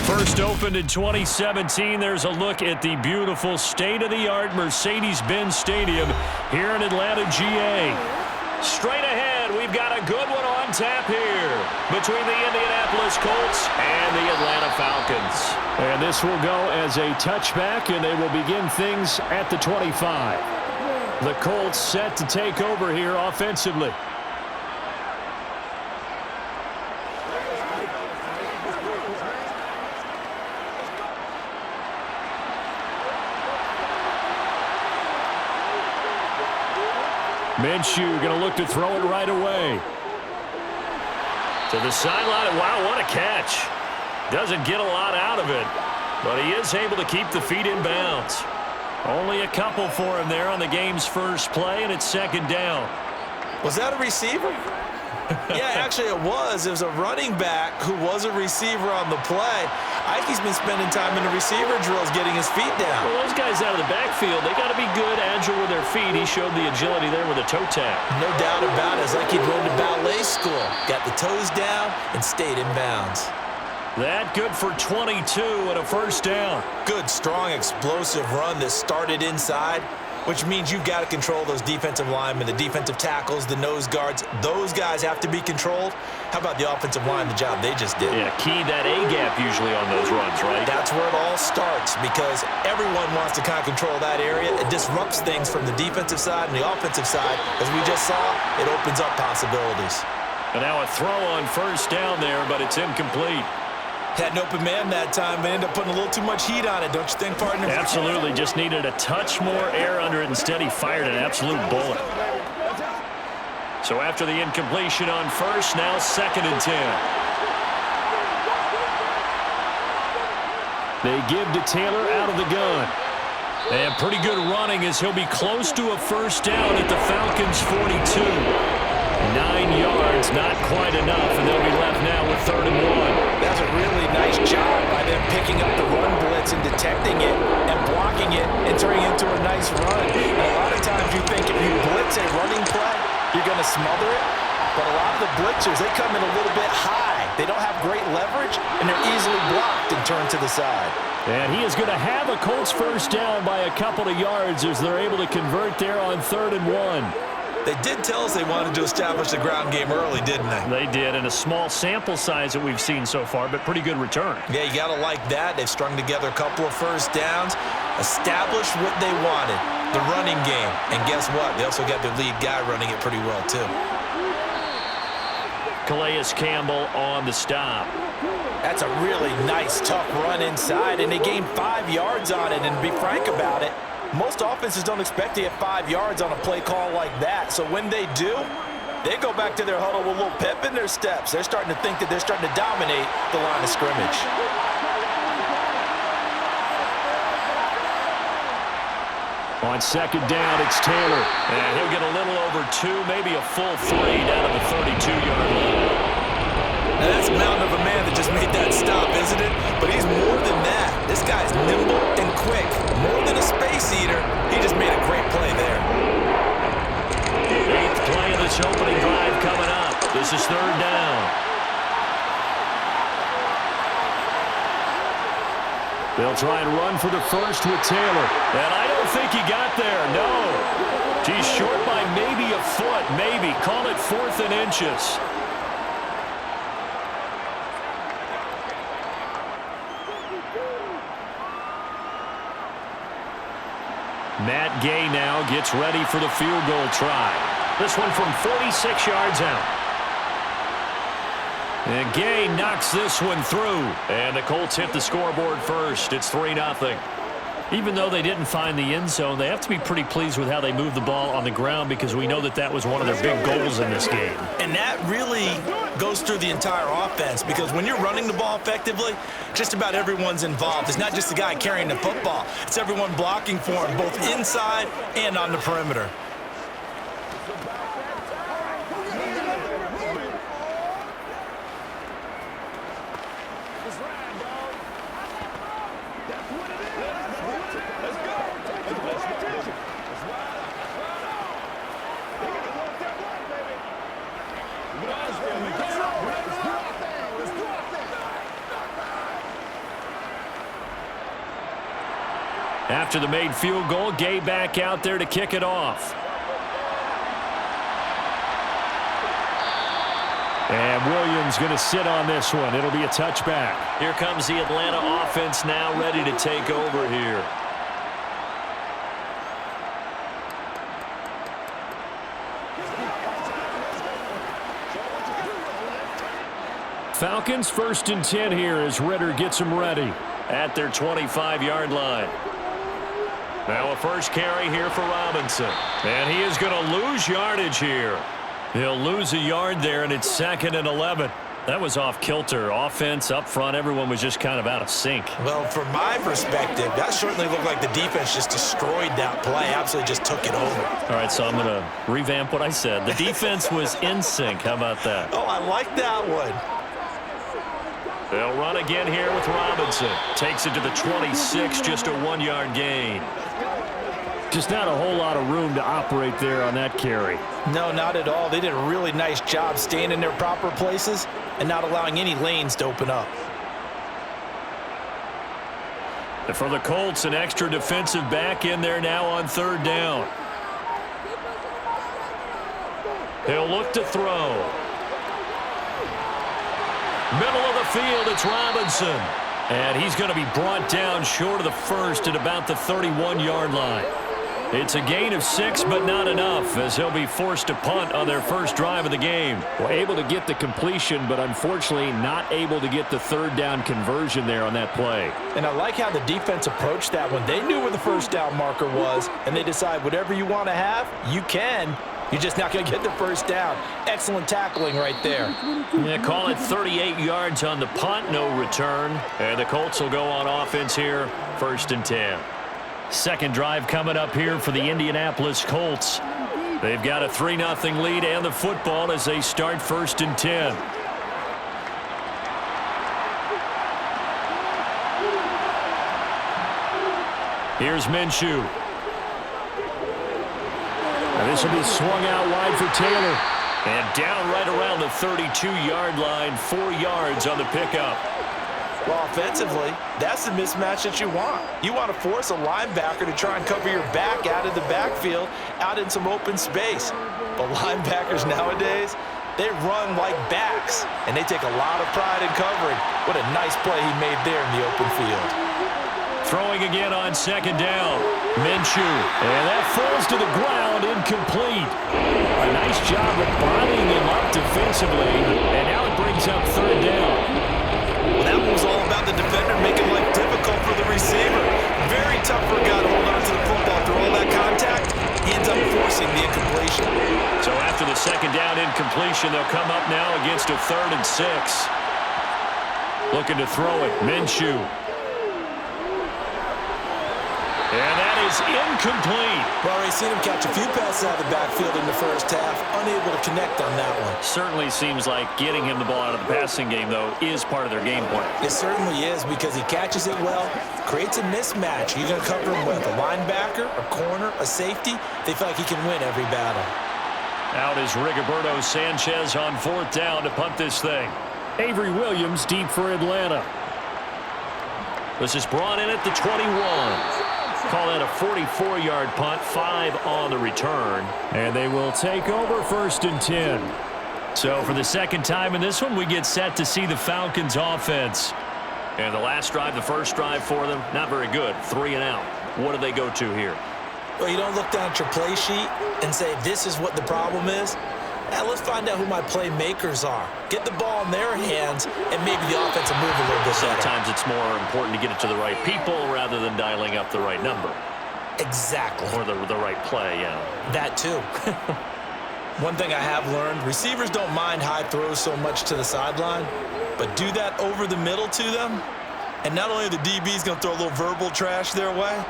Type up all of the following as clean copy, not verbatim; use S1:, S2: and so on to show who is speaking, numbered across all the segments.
S1: First opened in 2017, there's a look at the beautiful state-of-the-art Mercedes-Benz Stadium here in Atlanta, GA. Straight ahead, we've got a good one on tap here between the Indianapolis Colts and the Atlanta Falcons. And this will go as a touchback, and they will begin things at the 25. The Colts set to take over here offensively. Minshew going to look to throw it right away. To the sideline. Wow, what a catch. Doesn't get a lot out of it, but he is able to keep the feet in bounds. Only a couple for him there on the game's first play, and it's second down.
S2: Was that a receiver? Yeah, actually it was. It was a running back who was a receiver on the play. Ikey's been spending time in the receiver drills getting his feet down.
S1: Well, those guys out of the backfield, they got to be good, agile with their feet. He showed the agility there with a toe tap.
S2: No doubt about it. It's like he'd run to ballet school. Got the toes down and stayed in bounds.
S1: That good for 22 and a first down.
S2: Good, strong, explosive run that started inside, which means you've got to control those defensive linemen, the defensive tackles, the nose guards. Those guys have to be controlled. How about the offensive line, the job they just did?
S1: Yeah, key that A-gap usually on those runs, right?
S2: That's where it all starts because everyone wants to kind of control that area. It disrupts things from the defensive side and the offensive side. As we just saw, it opens up possibilities.
S1: And now a throw on first down there, but it's incomplete.
S2: Had an open man that time, but ended up putting a little too much heat on it, don't you think, partner?
S1: Absolutely. Just needed a touch more air under it. Instead, he fired an absolute bullet. So after the incompletion on first, now 2nd and 10. They give to Taylor out of the gun. And pretty good running as he'll be close to a first down at the Falcons' 42. 9 yards, not quite enough, and they'll be left now with 3rd and 1.
S2: That's a really nice job by them picking up the run blitz and detecting it and blocking it and turning it into a nice run. And a lot of times you think if you blitz a running play, you're going to smother it. But a lot of the blitzers, they come in a little bit high. They don't have great leverage, and they're easily blocked and turned to the side.
S1: And he is going to have a Colts first down by a couple of yards as they're able to convert there on 3rd and 1.
S2: They did tell us they wanted to establish the ground game early, didn't they?
S1: They did, and a small sample size that we've seen so far, but pretty good return.
S2: Yeah, you got to like that. They've strung together a couple of first downs, established what they wanted, the running game. And guess what? They also got their lead guy running it pretty well, too.
S1: Calais Campbell on the stop.
S2: That's a really nice, tough run inside, and they gained 5 yards on it. And to be frank about it, most offenses don't expect to get 5 yards on a play call like that. So when they do, they go back to their huddle with a little pep in their steps. They're starting to think that they're starting to dominate the line of scrimmage.
S1: On 2nd down, it's Taylor. And he'll get a little over 2, maybe a full 3 down to the 32-yard line.
S2: Now that's a mountain of a man that just made that stop, isn't it? But he's more than that. This guy's nimble and quick. More than a space eater, he just made a great play there.
S1: 8th play of this opening drive coming up. This is 3rd down. They'll try and run for the first with Taylor. And I don't think he got there, no. He's short by maybe a foot, maybe. Call it 4th and inches. Matt Gay now gets ready for the field goal try. This one from 46 yards out. And Gay knocks this one through. And the Colts hit the scoreboard first. It's 3-0. Even though they didn't find the end zone, they have to be pretty pleased with how they moved the ball on the ground because we know that that was one of their big goals in this game.
S2: And that really goes through the entire offense because when you're running the ball effectively, just about everyone's involved. It's not just the guy carrying the football. It's everyone blocking for him, both inside and on the perimeter.
S1: After the made field goal, Gay back out there to kick it off. And Williams going to sit on this one. It'll be a touchback. Here comes the Atlanta offense now ready to take over here. Falcons 1st and 10 here as Ritter gets them ready at their 25-yard line. Now a first carry here for Robinson. And he is going to lose yardage here. He'll lose a yard there, and it's 2nd and 11. That was off kilter. Offense up front, everyone was just kind of out of sync.
S2: Well, from my perspective, that certainly looked like the defense just destroyed that play, absolutely just took it over.
S1: All right, so I'm going to revamp what I said. The defense was in sync. How about that?
S2: Oh, I like that one.
S1: They'll run again here with Robinson. Takes it to the 26, just a 1-yard gain. Just not a whole lot of room to operate there on that carry.
S2: No, not at all. They did a really nice job staying in their proper places and not allowing any lanes to open up.
S1: And for the Colts, an extra defensive back in there now on 3rd down. He'll look to throw. Middle of the field, it's Robinson. And he's going to be brought down short of the first at about the 31-yard line. It's a gain of 6, but not enough, as he'll be forced to punt on their first drive of the game.
S3: Well, able to get the completion, but unfortunately not able to get the 3rd down conversion there on that play.
S2: And I like how the defense approached that one. They knew where the first down marker was, and they decide whatever you want to have, you can. You're just not going to get the first down. Excellent tackling right there.
S1: Yeah, call it 38 yards on the punt, no return. And the Colts will go on offense here, 1st and 10. Second drive coming up here for the Indianapolis Colts. They've got a 3-0 lead and the football as they start 1st and 10. Here's Minshew. And this will be swung out wide for Taylor. And down right around the 32-yard line, 4 yards on the pickup.
S2: Well, offensively, that's the mismatch that you want. You want to force a linebacker to try and cover your back out of the backfield, out in some open space. But linebackers nowadays, they run like backs, and they take a lot of pride in covering. What a nice play he made there in the open field.
S1: Throwing again on 2nd down. Minshew. And that falls to the ground, incomplete. A nice job of bodying him up defensively, and now it brings up 3rd down.
S2: Well, that one was all about the defender making life difficult for the receiver. Very tough for a guy to hold on to the football through all that contact. He ends up forcing the incompletion.
S1: So after the 2nd down incompletion, they'll come up now against a 3rd and 6. Looking to throw it, Minshew. And that is incomplete.
S2: Well, already seen him catch a few passes out of the backfield in the first half. Unable to connect on that one.
S1: Certainly seems like getting him the ball out of the passing game, though, is part of their game plan.
S2: It certainly is, because he catches it well, creates a mismatch. You're going to cover him with a linebacker, a corner, a safety. They feel like he can win every battle.
S1: Out is Rigoberto Sanchez on 4th down to punt this thing.
S3: Avery Williams deep for Atlanta.
S1: This is brought in at the 21. Call that a 44-yard punt, 5 on the return.
S3: And they will take over 1st and 10.
S1: So for the 2nd time in this one, we get set to see the Falcons offense. And the last drive, the first drive for them, not very good. 3 and out. What do they go to here?
S2: Well, you don't look down at your play sheet and say, this is what the problem is. Now let's find out who my playmakers are. Get the ball in their hands, and maybe the offense will move a little bit better.
S1: Sometimes it's more important to get it to the right people rather than dialing up the right number.
S2: Exactly.
S1: Or the right play, yeah.
S2: That too. One thing I have learned, receivers don't mind high throws so much to the sideline, but do that over the middle to them, and not only are the DBs going to throw a little verbal trash their way,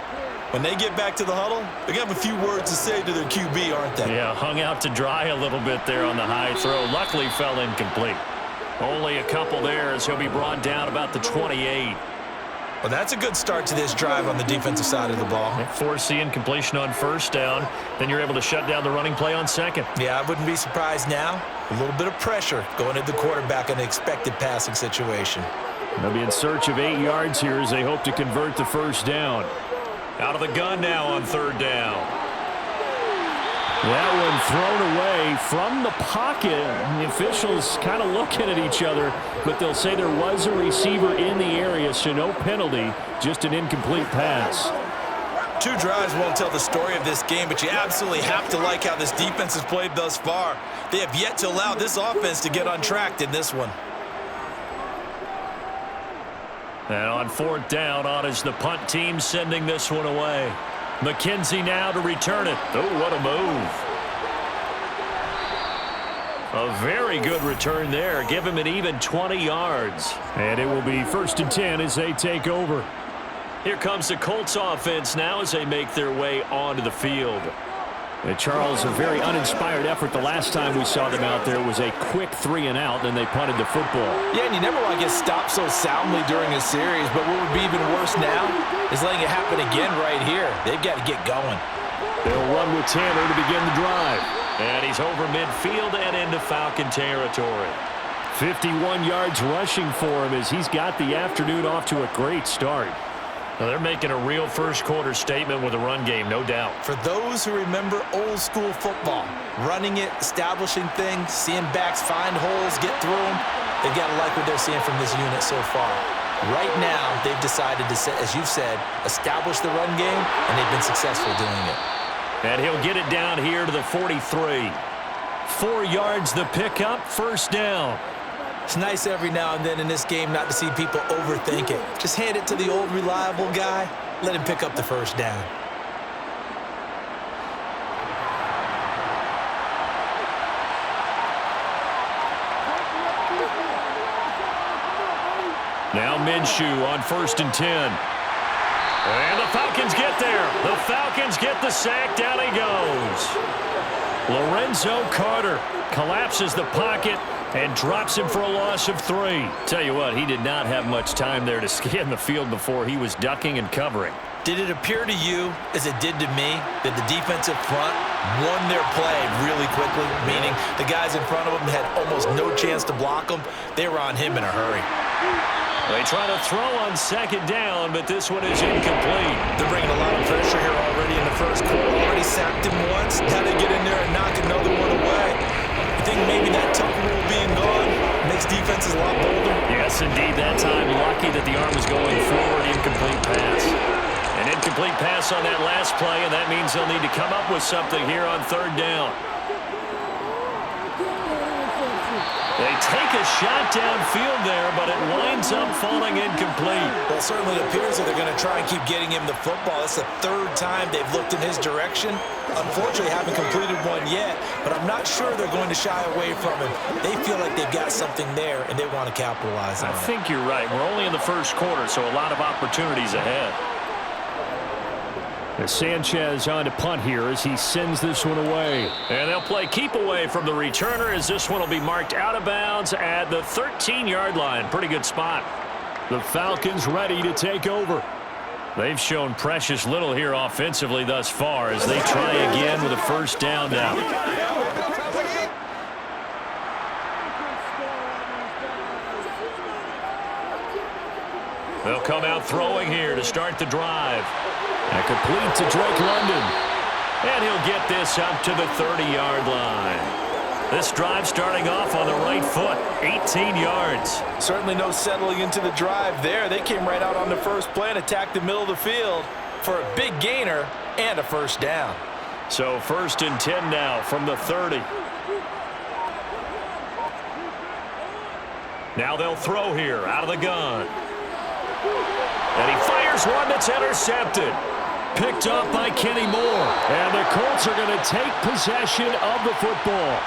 S2: when they get back to the huddle, they're going to have a few words to say to their QB, aren't they?
S1: Yeah, hung out to dry a little bit there on the high throw. Luckily fell incomplete. Only a couple there as he'll be brought down about the 28.
S2: Well, that's a good start to this drive on the defensive side of the ball.
S1: Force the incompletion on 1st down. Then you're able to shut down the running play on 2nd.
S2: Yeah, I wouldn't be surprised now. A little bit of pressure going at the quarterback in an expected passing situation.
S3: They'll be in search of 8 yards here as they hope to convert the 1st down.
S1: Out of the gun now on third down.
S3: That one thrown away from the pocket. The officials kind of looking at each other, but they'll say there was a receiver in the area, so no penalty, just an incomplete pass.
S2: 2 drives won't tell the story of this game, but you absolutely have to like how this defense has played thus far. They have yet to allow this offense to get on track in this one.
S1: And on fourth down, on is the punt team sending this one away. McKenzie now to return it. Oh, what a move. A very good return there. Give him an even 20 yards.
S3: And it will be 1st and 10 as they take over.
S1: Here comes the Colts offense now as they make their way onto the field.
S3: Charles, a very uninspired effort. The last time we saw them out there was a quick 3-and-out, then they punted the football.
S2: Yeah, and you never want to get stopped so soundly during a series, but what would be even worse now is letting it happen again right here. They've got to get going.
S3: They'll run with Tanner to begin the drive.
S1: And he's over midfield and into Falcon territory.
S3: 51 yards rushing for him as he's got the afternoon off to a great start.
S1: Now they're making a real first-quarter statement with a run game, no doubt.
S2: For those who remember old-school football, running it, establishing things, seeing backs find holes, get through them, they've got to like what they're seeing from this unit so far. Right now, they've decided to, as you've said, establish the run game, and they've been successful doing it.
S1: And he'll get it down here to the 43. 4 yards the pickup, first down.
S2: It's nice every now and then in this game not to see people overthink it. Just hand it to the old reliable guy. Let him pick up the first down.
S1: Now Minshew on 1st and 10. And the Falcons get there. The Falcons get the sack. Down he goes. Lorenzo Carter collapses the pocket and drops him for a loss of 3.
S3: Tell you what, he did not have much time there to scan the field before he was ducking and covering.
S2: Did it appear to you, as it did to me, that the defensive front won their play really quickly, meaning the guys in front of them had almost no chance to block them? They were on him in a hurry.
S1: They try to throw on 2nd down, but this one is incomplete.
S2: They're bringing a lot of pressure here already in the first quarter. Already sacked him once. Now they get in there and knock another one away. I think maybe that tuck rule being gone makes defenses a lot bolder.
S1: Yes, indeed. That time, lucky that the arm was going forward. Incomplete pass. An incomplete pass on that last play, and that means they'll need to come up with something here on 3rd down. They take a shot downfield there, but it winds up falling incomplete.
S2: Well, it certainly appears that they're going to try and keep getting him the football. It's the 3rd time they've looked in his direction. Unfortunately, haven't completed one yet, but I'm not sure they're going to shy away from him. They feel like they've got something there, and they want to capitalize on it.
S1: I think you're right. We're only in the first quarter, so a lot of opportunities ahead.
S3: As Sanchez on to punt here as he sends this one away.
S1: And they'll play keep away from the returner as this one will be marked out of bounds at the 13-yard line. Pretty good spot.
S3: The Falcons ready to take over.
S1: They've shown precious little here offensively thus far as they try again with a first down now. They'll come out throwing here to start the drive.
S3: And complete to Drake London.
S1: And he'll get this up to the 30-yard line. This drive starting off on the right foot, 18 yards.
S2: Certainly no settling into the drive there. They came right out on the first play and attacked the middle of the field for a big gainer and a first down.
S1: So 1st and 10 now from the 30. Now they'll throw here out of the gun. And he fires one that's intercepted. Picked up by Kenny Moore.
S3: And the Colts are going to take possession of the football.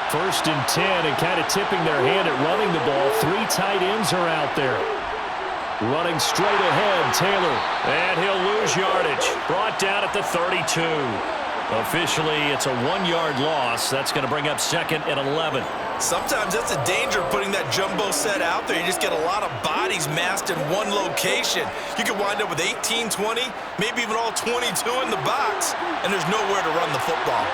S3: 1st and 10 and kind of tipping their hand at running the ball. 3 tight ends are out there. Running straight ahead, Taylor.
S1: And he'll lose yardage. Brought down at the 32. Officially, it's a 1-yard loss. That's going to bring up 2nd and 11.
S2: Sometimes that's the danger of putting that jumbo set out there. You just get a lot of bodies massed in one location. You could wind up with 18, 20, maybe even all 22 in the box, and there's nowhere to run the football.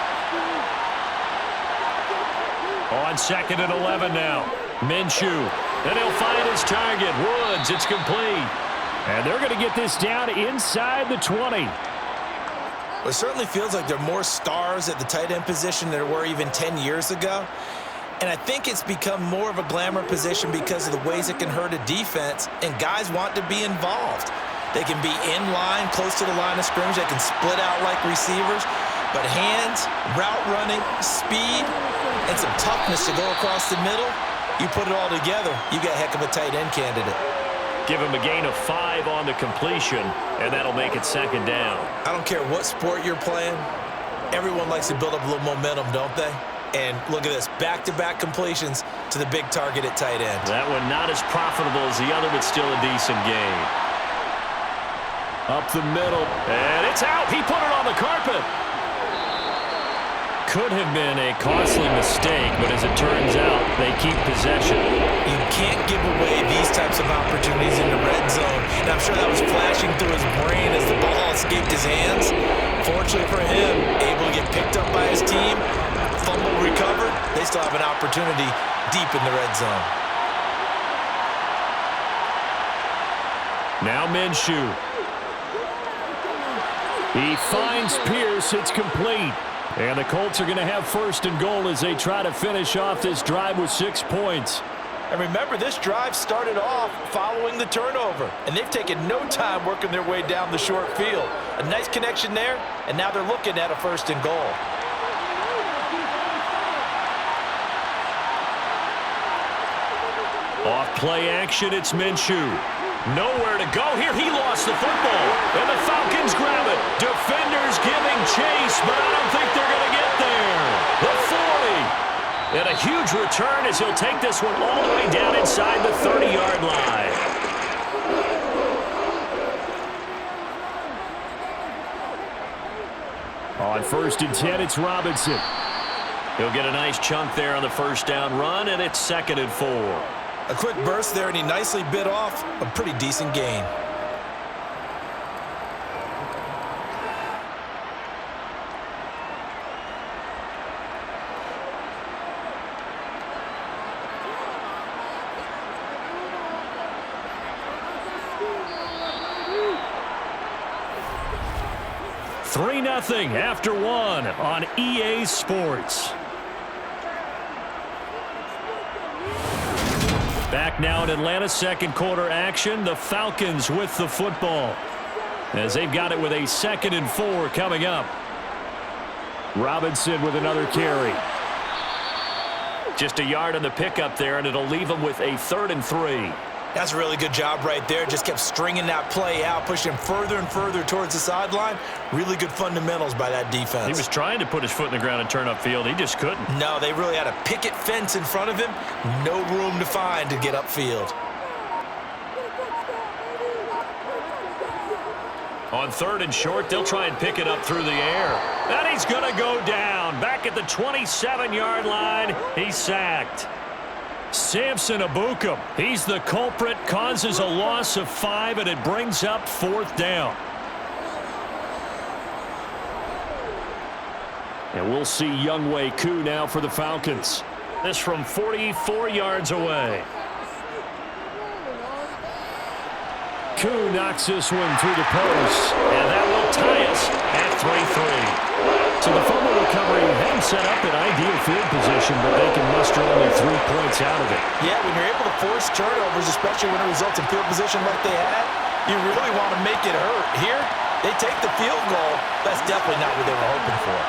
S1: On 2nd and 11 now. Minshew. And he'll find his target. Woods, it's complete.
S3: And they're going to get this down inside the 20.
S2: It certainly feels like there are more stars at the tight end position than there were even 10 years ago. And I think it's become more of a glamour position because of the ways it can hurt a defense, and guys want to be involved. They can be in line, close to the line of scrimmage. They can split out like receivers. But hands, route running, speed, and some toughness to go across the middle, you put it all together, you got a heck of a tight end candidate.
S3: Give him a gain of 5 on the completion, and that'll make it second down.
S2: I don't care what sport you're playing. Everyone likes to build up a little momentum, don't they? And look at this, back-to-back completions to the big target at tight end.
S3: That one not as profitable as the other, but still a decent gain. Up the middle, and it's out. He put it on the carpet. Could have been a costly mistake, but as it turns out, they keep possession.
S2: You can't give away these types of opportunities in the red zone. And I'm sure that was flashing through his brain as the ball escaped his hands. Fortunately for him, able to get picked up by his team, fumble recovered, they still have an opportunity deep in the red zone.
S3: Now Minshew. He finds Pierce. It's complete. And the Colts are going to have first and goal as they try to finish off this drive with 6 points.
S2: And remember, this drive started off following the turnover, and they've taken no time working their way down the short field. A nice connection there, and now they're looking at a first and goal.
S3: Off play action, it's Minshew. Nowhere to go here. He lost the football, and the Falcons grab it. Defenders giving chase, but I don't think they're going to get there. The 40. And a huge return as he'll take this one all the way down inside the 30-yard line. On 1st and 10, it's Robinson. He'll get a nice chunk there on the first down run, and it's 2nd and 4.
S2: A quick burst there, and he nicely bit off a pretty decent gain.
S3: Three 3-0 after 1 on EA Sports. Back now in Atlanta, second quarter action. The Falcons with the football as they've got it with a 2nd and 4 coming up. Robinson with another carry. Just a yard on the pickup there, and it'll leave them with a 3rd and 3.
S2: That's a really good job right there. Just kept stringing that play out, pushing him further and further towards the sideline. Really good fundamentals by that defense.
S3: He was trying to put his foot in the ground and turn upfield. He just couldn't.
S2: No, they really had a picket fence in front of him. No room to find to get upfield.
S3: On 3rd and short, they'll try and pick it up through the air. And he's going to go down. Back at the 27-yard line, he's sacked. Samson Ebukam, he's the culprit, causes a loss of 5, and it brings up 4th down. And we'll see Younghoe Koo now for the Falcons. This from 44 yards away. Koo knocks this one through the post, and that will tie us at 3-3. So the fumble recovery hadn't set up an ideal field position, but they can muster only 3 points out of it.
S2: Yeah, when you're able to force turnovers, especially when it results in field position like they had, you really want to make it hurt. Here, they take the field goal. That's definitely not what they were hoping for.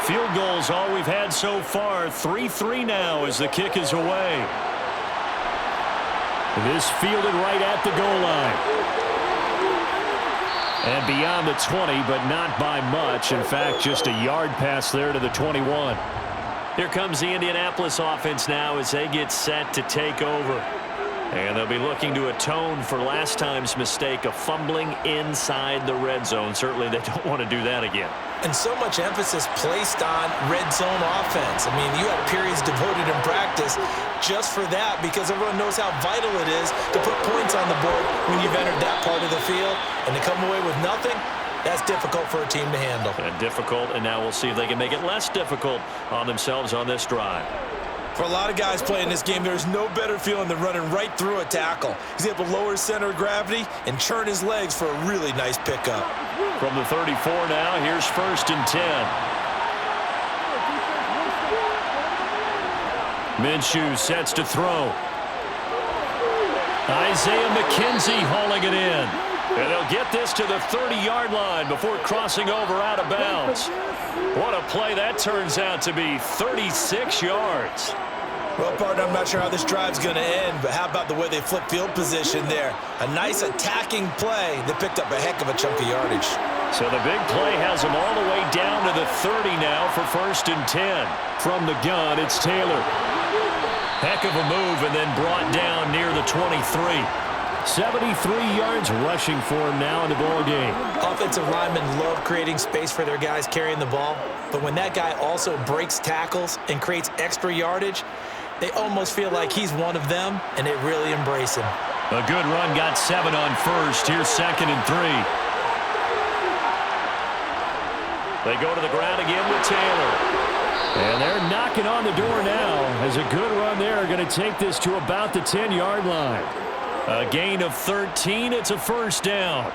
S3: Field goals all we've had so far. 3-3 now as the kick is away. This fielded right at the goal line. And beyond the 20, but not by much. In fact, just a yard pass there to the 21. Here comes the Indianapolis offense now as they get set to take over.
S1: And they'll be looking to atone for last time's mistake of fumbling inside the red zone. Certainly they don't want to do that again.
S2: And so much emphasis placed on red zone offense. I mean, you have periods devoted in practice just for that because everyone knows how vital it is to put points on the board when you've entered that part of the field. And to come away with nothing, that's difficult for a team to handle.
S1: And difficult, and now we'll see if they can make it less difficult on themselves on this drive.
S2: For a lot of guys playing this game, there's no better feeling than running right through a tackle. He's able to lower his center of gravity and churn his legs for a really nice pickup.
S1: From the 34 now, here's 1st and 10. Minshew sets to throw. Isaiah McKenzie hauling it in. And they'll get this to the 30-yard line before crossing over out of bounds. What a play that turns out to be, 36 yards.
S2: Well, partner, I'm not sure how this drive's going to end, but how about the way they flip field position there? A nice attacking play that picked up a heck of a chunk of yardage.
S1: So the big play has them all the way down to the 30 now for 1st and 10. From the gun, it's Taylor. Heck of a move and then brought down near the 23. 73 yards rushing for him now in the ball game.
S2: Offensive linemen love creating space for their guys carrying the ball, but when that guy also breaks tackles and creates extra yardage, they almost feel like he's one of them, and they really embrace him.
S1: A good run, got 7 on 1st. Here's 2nd and 3. They go to the ground again with Taylor. And they're knocking on the door now as a good run there going to take this to about the 10-yard line. A gain of 13. It's a 1st down.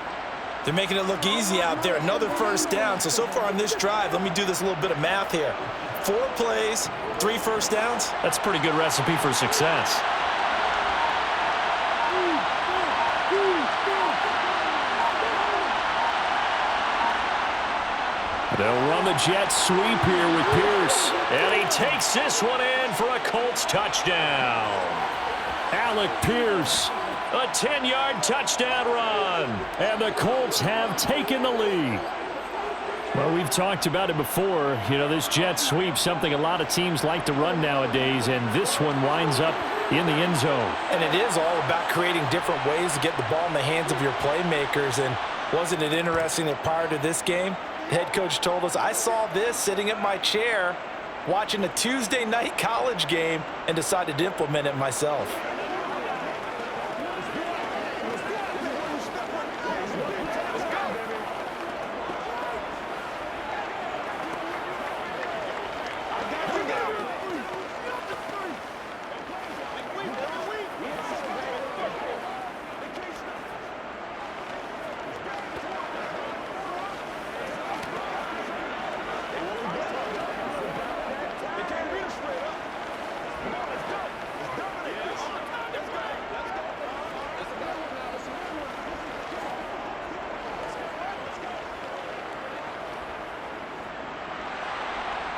S2: They're making it look easy out there. Another 1st down. So far on this drive, let me do this little bit of math here. 4 plays, 3 1st downs.
S1: That's a pretty good recipe for success. They'll run the jet sweep here with Pierce. And he takes this one in for a Colts touchdown. Alec Pierce, a 10-yard touchdown run. And the Colts have taken the lead. Well, we've talked about it before. You know, this jet sweep, something a lot of teams like to run nowadays, and this one winds up in the end zone.
S2: And it is all about creating different ways to get the ball in the hands of your playmakers. And wasn't it interesting that prior to this game, the head coach told us, I saw this sitting in my chair watching a Tuesday night college game and decided to implement it myself.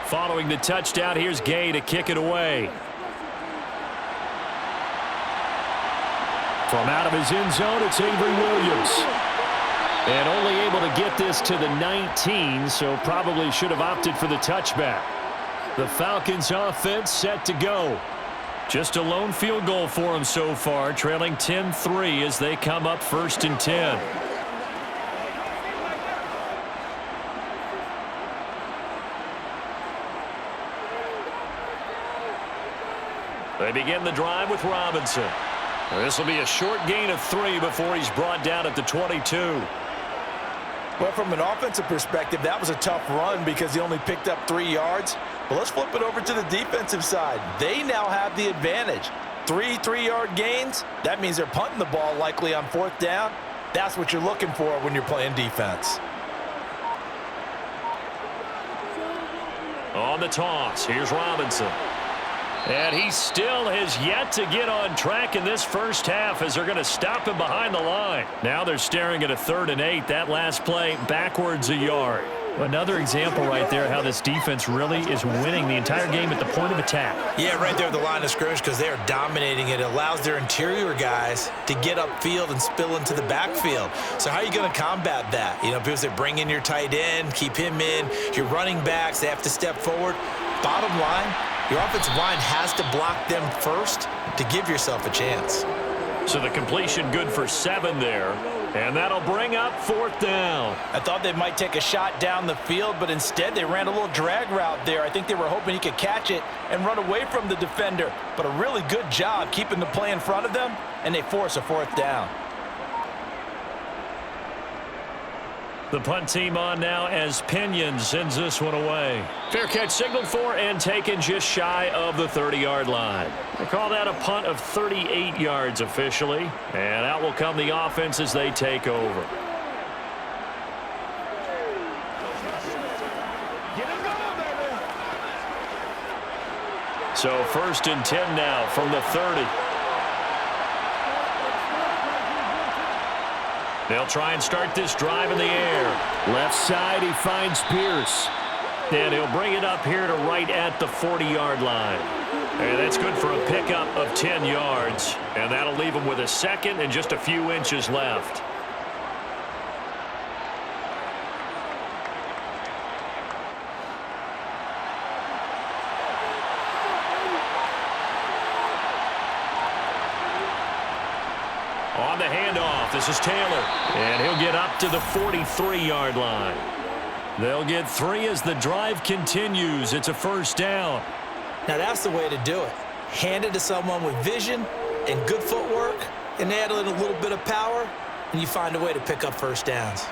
S1: Following the touchdown, here's Gay to kick it away. From out of his end zone, it's Avery Williams. And only able to get this to the 19, so probably should have opted for the touchback. The Falcons offense set to go. Just a lone field goal for them so far, trailing 10-3 as they come up 1st and 10. They begin the drive with Robinson. This will be a short gain of 3 before he's brought down at the 22.
S2: Well, from an offensive perspective, that was a tough run because he only picked up 3 yards. But let's flip it over to the defensive side. They now have the advantage. 3 3-yard gains, that means they're punting the ball likely on 4th down. That's what you're looking for when you're playing defense.
S1: On the toss, here's Robinson. And he still has yet to get on track in this first half as they're going to stop him behind the line. Now they're staring at a 3rd and 8. That last play backwards a yard. Another example right there how this defense really is winning the entire game at the point of attack.
S2: Yeah, right there at the line of scrimmage because they are dominating it. It allows their interior guys to get upfield and spill into the backfield. So how are you going to combat that? You know, because they bring in your tight end, keep him in. Your running backs, they have to step forward. Bottom line, your offensive line has to block them first to give yourself a chance.
S1: So the completion good for 7 there. And that'll bring up 4th down.
S2: I thought they might take a shot down the field, but instead they ran a little drag route there. I think they were hoping he could catch it and run away from the defender. But a really good job keeping the play in front of them, and they force a 4th down.
S1: The punt team on now as Pinion sends this one away. Fair catch signaled for and taken just shy of the 30-yard line. They call that a punt of 38 yards officially. And out will come the offense as they take over. So 1st and 10 now from the 30. They'll try and start this drive in the air.
S3: Left side, he finds Pierce.
S1: And he'll bring it up here to right at the 40-yard line. And that's good for a pickup of 10 yards. And that'll leave him with a 2nd and just a few inches left. On the handoff, this is Taylor. And he'll get up to the 43-yard line. They'll get 3 as the drive continues. It's a 1st down.
S2: Now that's the way to do it. Hand it to someone with vision and good footwork, and add in a little bit of power, and you find a way to pick up 1st downs.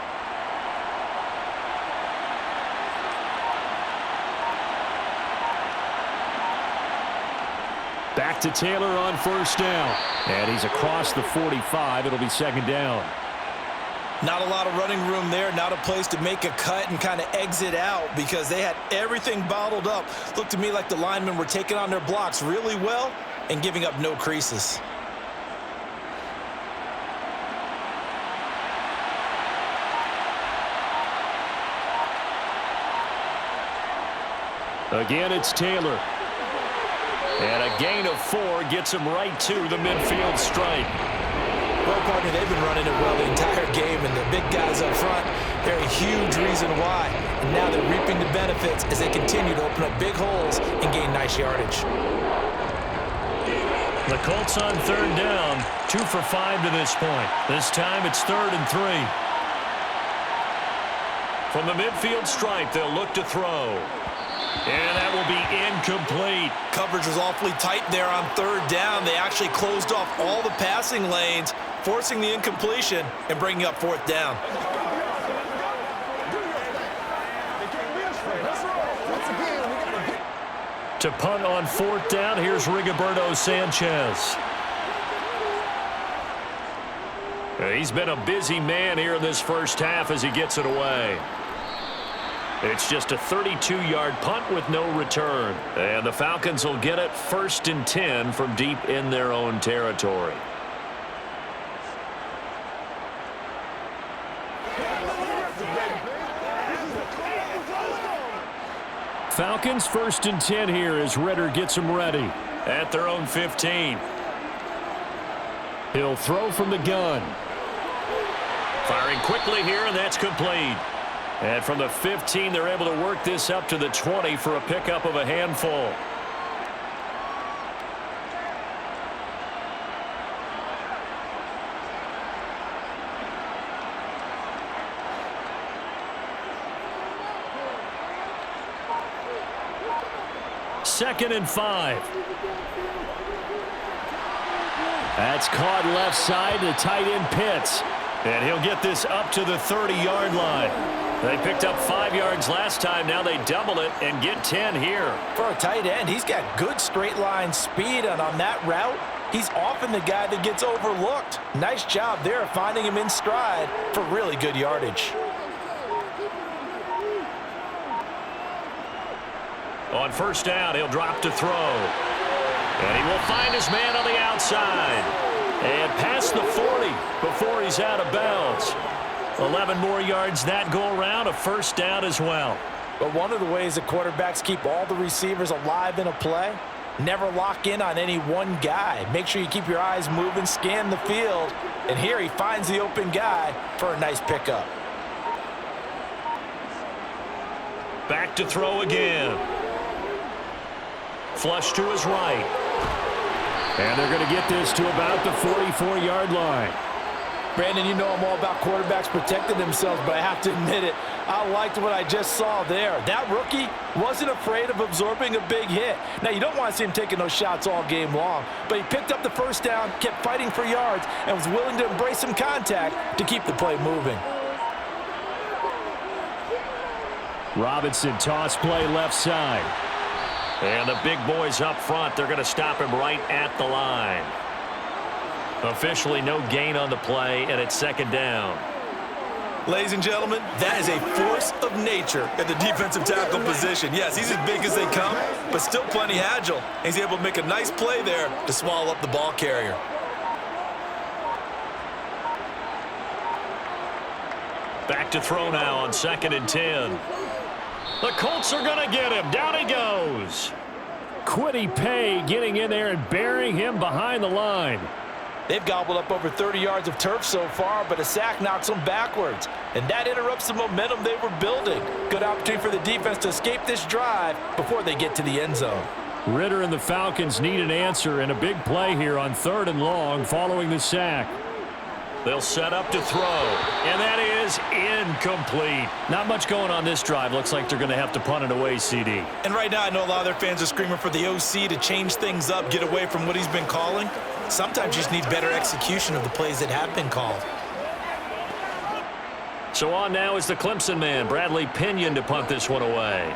S3: Back to Taylor on 1st down. And he's across the 45. It'll be 2nd down.
S2: Not a lot of running room there, not a place to make a cut and kind of exit out because they had everything bottled up. Looked to me like the linemen were taking on their blocks really well and giving up no creases.
S3: Again, it's Taylor.
S1: And a gain of 4 gets him right to the midfield stripe.
S2: Well, partner, they've been running it well the entire game, and the big guys up front, they're a huge reason why. And now they're reaping the benefits as they continue to open up big holes and gain nice yardage.
S1: The Colts on 3rd down, 2 for 5 to this point. This time it's 3rd and 3. From the midfield stripe, they'll look to throw. And that will be incomplete.
S2: Coverage was awfully tight there on 3rd down. They actually closed off all the passing lanes, forcing the incompletion and bringing up 4th down.
S1: To punt on 4th down, here's Rigoberto Sanchez. He's been a busy man here in this first half as he gets it away. It's just a 32-yard punt with no return. And the Falcons will get it 1st and 10 from deep in their own territory.
S3: Falcons 1st and 10 here as Ritter gets them ready.
S1: At their own 15.
S3: He'll throw from the gun.
S1: Firing quickly here, and that's complete. And from the 15, they're able to work this up to the 20 for a pickup of a handful. Second and 5.
S3: That's caught left side to tight end Pitts.
S1: And he'll get this up to the 30-yard line. They picked up 5 yards last time. Now they double it and get 10 here.
S2: For a tight end, he's got good straight line speed, and on that route, he's often the guy that gets overlooked. Nice job there finding him in stride for really good yardage.
S1: On 1st down, he'll drop to throw. And he will find his man on the outside. And past the 40 before he's out of bounds. 11 more yards that go around, a 1st down as well.
S2: But one of the ways that quarterbacks keep all the receivers alive in a play, never lock in on any one guy. Make sure you keep your eyes moving, scan the field. And here he finds the open guy for a nice pickup.
S1: Back to throw again. Flush to his right.
S3: And they're going to get this to about the 44-yard line.
S2: Brandon, you know I'm all about quarterbacks protecting themselves, but I have to admit it, I liked what I just saw there. That rookie wasn't afraid of absorbing a big hit. Now, you don't want to see him taking those shots all game long, but he picked up the first down, kept fighting for yards, and was willing to embrace some contact to keep the play moving.
S3: Robinson toss play left side.
S1: And the big boys up front, they're going to stop him right at the line. Officially no gain on the play, and it's second down.
S2: Ladies and gentlemen, that is a force of nature at the defensive tackle position. Yes, he's as big as they come, but still plenty agile. And he's able to make a nice play there to swallow up the ball carrier.
S1: Back to throw now on 2nd and 10. The Colts are going to get him. Down he goes.
S3: Kwity Paye getting in there and burying him behind the line.
S2: They've gobbled up over 30 yards of turf so far, but a sack knocks them backwards. And that interrupts the momentum they were building. Good opportunity for the defense to escape this drive before they get to the end zone.
S3: Ritter and the Falcons need an answer and a big play here on 3rd and long following the sack.
S1: They'll set up to throw, and that is incomplete. Not much going on this drive. Looks like they're going to have to punt it away, CD.
S2: And right now I know a lot of their fans are screaming for the OC to change things up, get away from what he's been calling. Sometimes you just need better execution of the plays that have been called.
S1: So on now is the Clemson man, Bradley Pinion, to punt this one away.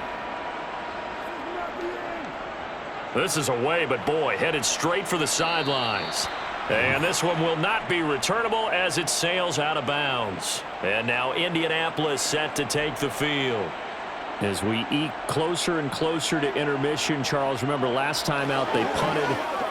S1: This is away, but boy, headed straight for the sidelines. And this one will not be returnable as it sails out of bounds. And now Indianapolis set to take the field.
S3: As we eke closer and closer to intermission, Charles, remember last time out they punted.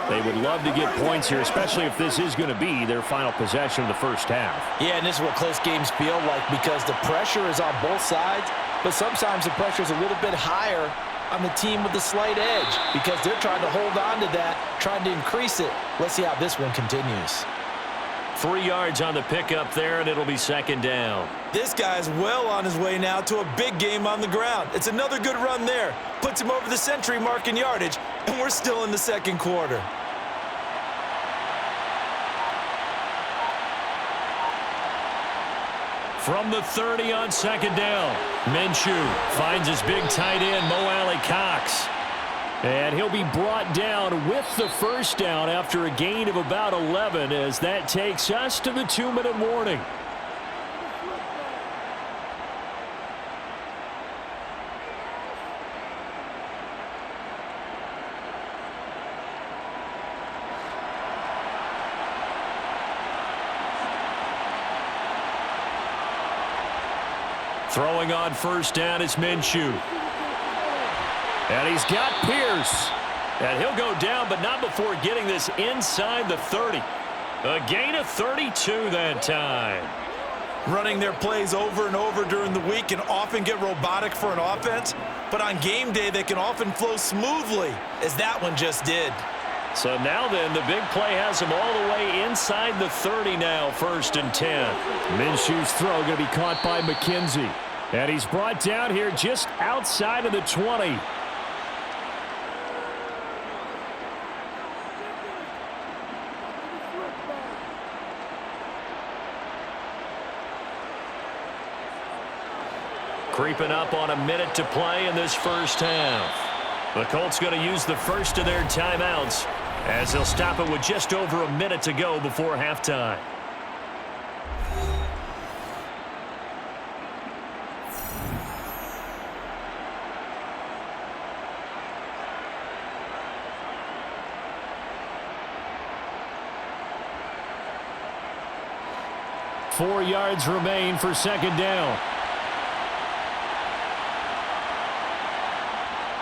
S3: They would love to get points here, especially if this is going to be their final possession of the first half.
S2: Yeah, and this is what close games feel like because the pressure is on both sides, but sometimes the pressure is a little bit higher on the team with the slight edge because they're trying to hold on to that, trying to increase it. Let's see how this one continues.
S1: 3 yards on the pickup there, and it'll be second down.
S2: This guy's well on his way now to a big game on the ground. It's another good run there. Puts him over the century mark in yardage, and we're still in the second quarter.
S1: From the 30 on second down, Minshew finds his big tight end, Mo Alley-Cox.
S3: And he'll be brought down with the first down after a gain of about 11 as that takes us to the 2-minute warning.
S1: Throwing on first down is Minshew.
S3: And he's got Pierce.
S1: And he'll go down, but not before getting this inside the 30. A gain of 32 that time.
S2: Running their plays over and over during the week can often get robotic for an offense, but on game day they can often flow smoothly, as that one just did.
S1: So now then, the big play has him all the way inside the 30 now, 1st and 10.
S3: Minshew's throw going to be caught by McKenzie. And he's brought down here just outside of the 20.
S1: Creeping up on a minute to play in this first half. The Colts going to use the first of their timeouts as they'll stop it with just over a minute to go before halftime.
S3: Four yards remain for second down.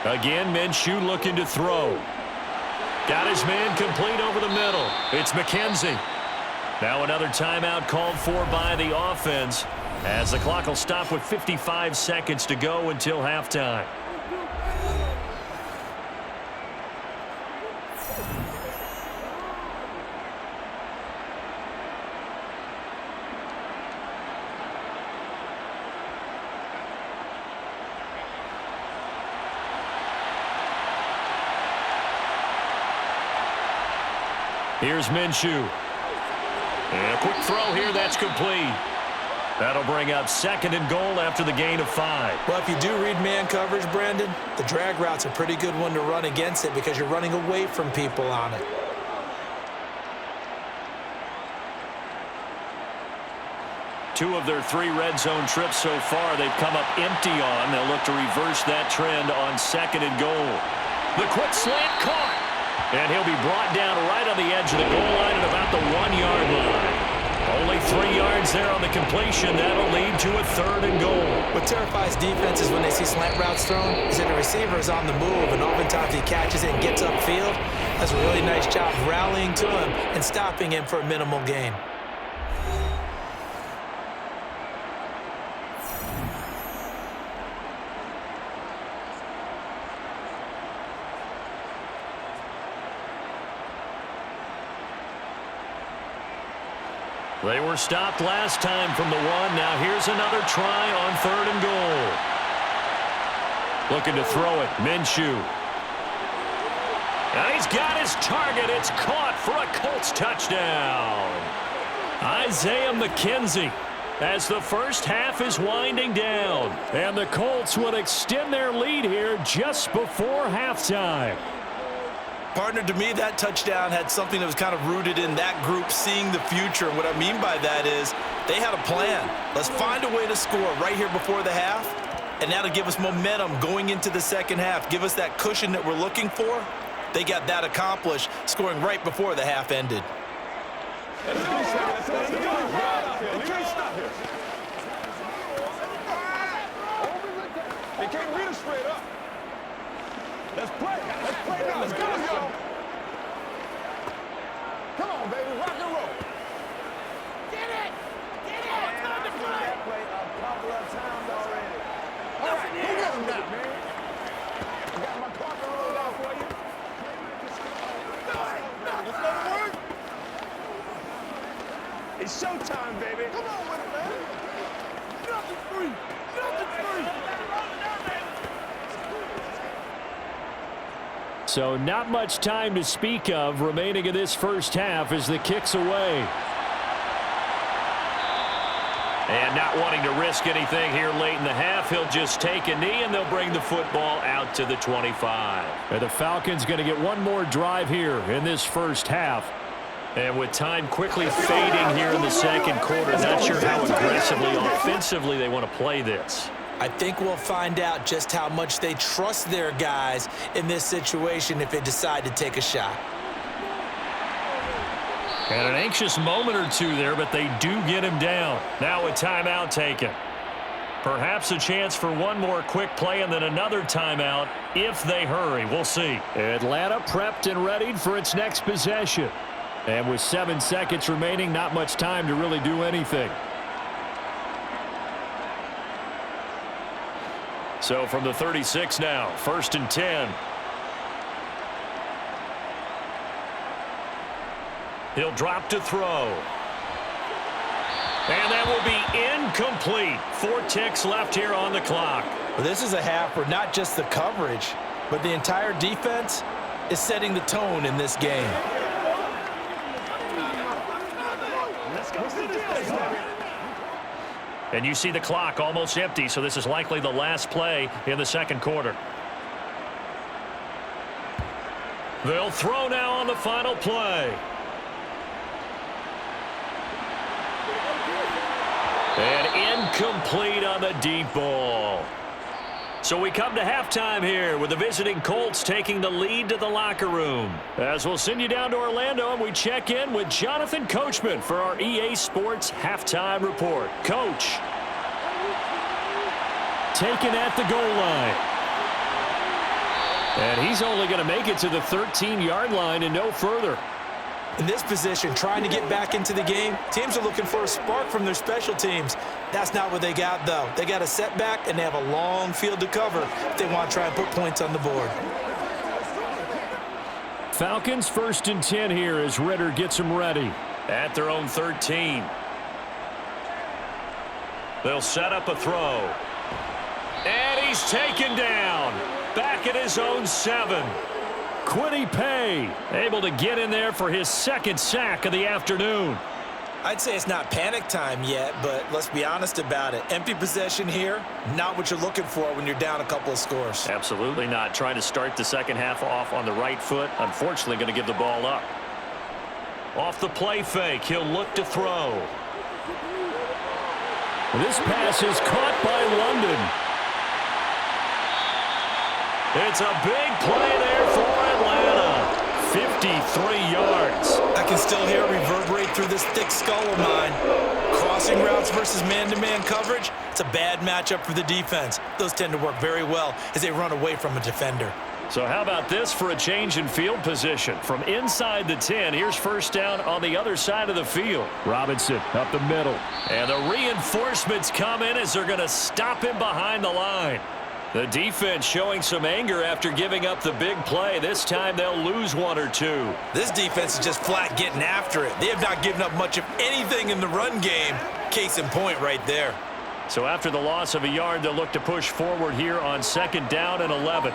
S1: Again, Minshew looking to throw. Got his man complete over the middle. It's McKenzie. Now another timeout called for by the offense as the clock will stop with 55 seconds to go until halftime. Here's Minshew. And a quick throw here, that's complete. That'll bring up 2nd and goal after the gain of 5.
S2: Well, if you do read man coverage, Brandon, the drag route's a pretty good one to run against it because you're running away from people on it.
S1: Two of their 3 red zone trips so far they've come up empty on. They'll look to reverse that trend on 2nd and goal. The quick slant caught. And he'll be brought down right on the edge of the goal line at about the 1-yard line. Only 3 yards there on the completion. That'll lead to a 3rd and goal.
S2: What terrifies defenses when they see slant routes thrown is that the receiver is on the move, and oftentimes he catches it and gets upfield. Does a really nice job rallying to him and stopping him for a minimal gain.
S1: They were stopped last time from the 1. Now here's another try on 3rd and goal. Looking to throw it. Minshew. Now he's got his target. It's caught for a Colts touchdown. Isaiah McKenzie as the first half is winding down.
S3: And the Colts would extend their lead here just before halftime.
S2: Partner, to me, that touchdown had something that was kind of rooted in that group seeing the future. And what I mean by that is they had a plan. Let's find a way to score right here before the half, and that'll give us momentum going into the second half, give us that cushion that we're looking for. They got that accomplished, scoring right before the half ended.
S4: They can't read us straight up. Let's play. Let's play now. Let's go, y'all. Come on, baby. Rock and roll. Get it. Get it. Time to play. That play a couple of times already. All right, go get him now, man. I got my partner rolled out for you. Let's go to work. It's showtime, baby. Come on with it, man. Nothing free. Nothing free.
S3: So not much time to speak of remaining in this first half as the kick's away.
S1: And not wanting to risk anything here late in the half, he'll just take a knee and they'll bring the football out to the 25.
S3: And the Falcons going to get one more drive here in this first half.
S1: And with time quickly fading here in the second quarter, not sure how aggressively, offensively they want to play this.
S2: I think we'll find out just how much they trust their guys in this situation if they decide to take a shot.
S1: And an anxious moment or two there, but they do get him down. Now a timeout taken. Perhaps a chance for one more quick play and then another timeout if they hurry. We'll see.
S3: Atlanta prepped and readied for its next possession. And with 7 seconds remaining, not much time to really do anything.
S1: So from the 36 now, 1st and 10. He'll drop to throw. And that will be incomplete. 4 ticks left here on the clock.
S2: Well, this is a half where not just the coverage, but the entire defense is setting the tone in this game.
S1: And you see the clock almost empty, so this is likely the last play in the second quarter. They'll throw now on the final play. And incomplete on the deep ball. So we come to halftime here with the visiting Colts taking the lead to the locker room. As we'll send you down to Orlando and we check in with Jonathan Coachman for our EA Sports Halftime Report. Coach.
S3: Taken at the goal line. And he's only going to make it to the 13-yard line and no further.
S2: In this position, trying to get back into the game, teams are looking for a spark from their special teams. That's not what they got, though. They got a setback, and they have a long field to cover if they want to try and put points on the board.
S3: Falcons 1st and 10 here as Ritter gets them ready.
S1: At their own 13. They'll set up a throw. And he's taken down. Back at his own 7.
S3: Kwity Paye able to get in there for his second sack of the afternoon.
S2: I'd say it's not panic time yet, but let's be honest about it. Empty possession here, not what you're looking for when you're down a couple of scores.
S1: Absolutely not. Trying to start the second half off on the right foot. Unfortunately, going to give the ball up. Off the play fake, he'll look to throw.
S3: This pass is caught by London.
S1: It's a big play there for Atlanta. 53 yards.
S2: I can still hear it reverberate through this thick skull of mine. Crossing routes versus man-to-man coverage, it's a bad matchup for the defense. Those tend to work very well as they run away from a defender.
S1: So how about this for a change in field position? From inside the 10, here's first down on the other side of the field.
S3: Robinson up the middle.
S1: And the reinforcements come in as they're going to stop him behind the line. The defense showing some anger after giving up the big play. This time they'll lose one or two.
S2: This defense is just flat getting after it. They have not given up much of anything in the run game. Case in point right there.
S1: So after the loss of a yard, they'll look to push forward here on second down and 11.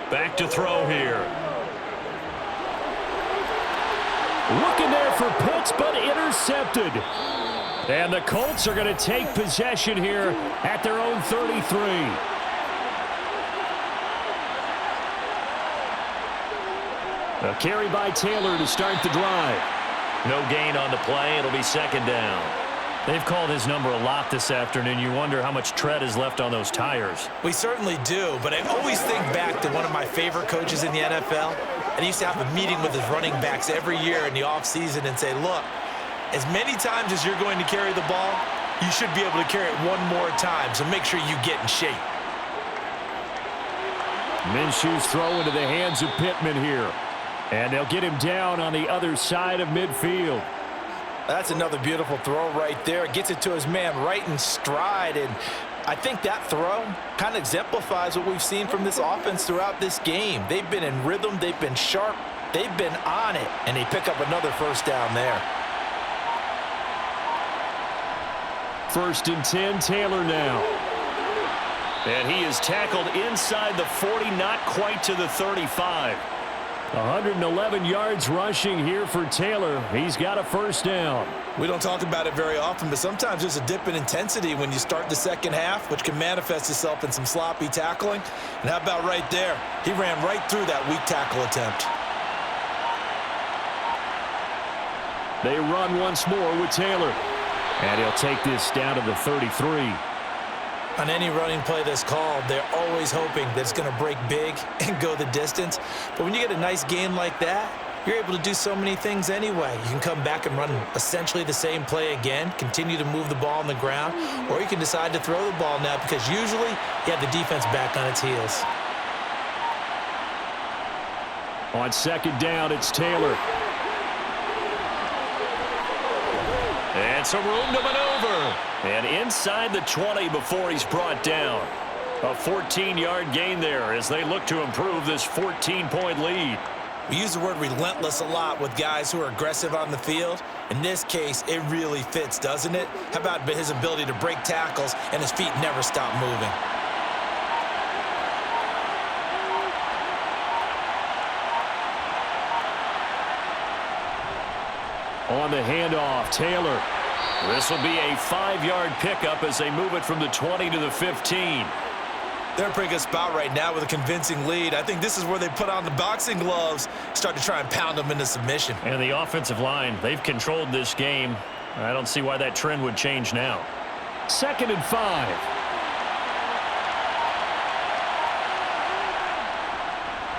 S1: Back to throw here.
S3: Looking there for Pitts, but intercepted. And the Colts are going to take possession here at their own 33. A carry by Taylor to start the drive.
S1: No gain on the play. It'll be second down. They've called his number a lot this afternoon. You wonder how much tread is left on those tires.
S2: We certainly do, but I always think back to one of my favorite coaches in the NFL. And he used to have a meeting with his running backs every year in the offseason and say, look, as many times as you're going to carry the ball, you should be able to carry it one more time, so make sure you get in shape.
S3: Minshew's throw into the hands of Pittman here. And they'll get him down on the other side of midfield.
S2: That's another beautiful throw right there. Gets it to his man right in stride, and I think that throw kind of exemplifies what we've seen from this offense throughout this game. They've been in rhythm, they've been sharp, they've been on it, and they pick up another first down there.
S3: First and 10, Taylor now.
S1: And he is tackled inside the 40, not quite to the 35.
S3: 111 yards rushing here for Taylor. He's got a first down.
S2: We don't talk about it very often, but sometimes there's a dip in intensity when you start the second half, which can manifest itself in some sloppy tackling. And how about right there? He ran right through that weak tackle attempt.
S3: They run once more with Taylor. And he'll take this down to the 33.
S2: On any running play that's called, they're always hoping that it's going to break big and go the distance. But when you get a nice gain like that, you're able to do so many things anyway. You can come back and run essentially the same play again, continue to move the ball on the ground, or you can decide to throw the ball now because usually you have the defense back on its heels.
S3: On second down, it's Taylor.
S1: And some room to maneuver. And inside the 20 before he's brought down. A 14-yard gain there as they look to improve this 14-point lead.
S2: We use the word relentless a lot with guys who are aggressive on the field. In this case, it really fits, doesn't it? How about his ability to break tackles and his feet never stop moving?
S3: On the handoff, Taylor.
S1: This will be a 5-yard pickup as they move it from the 20 to the 15.
S2: They're in a pretty good spot right now with a convincing lead. I think this is where they put on the boxing gloves, start to try and pound them into submission.
S1: And the offensive line, they've controlled this game. I don't see why that trend would change now.
S3: Second and 5.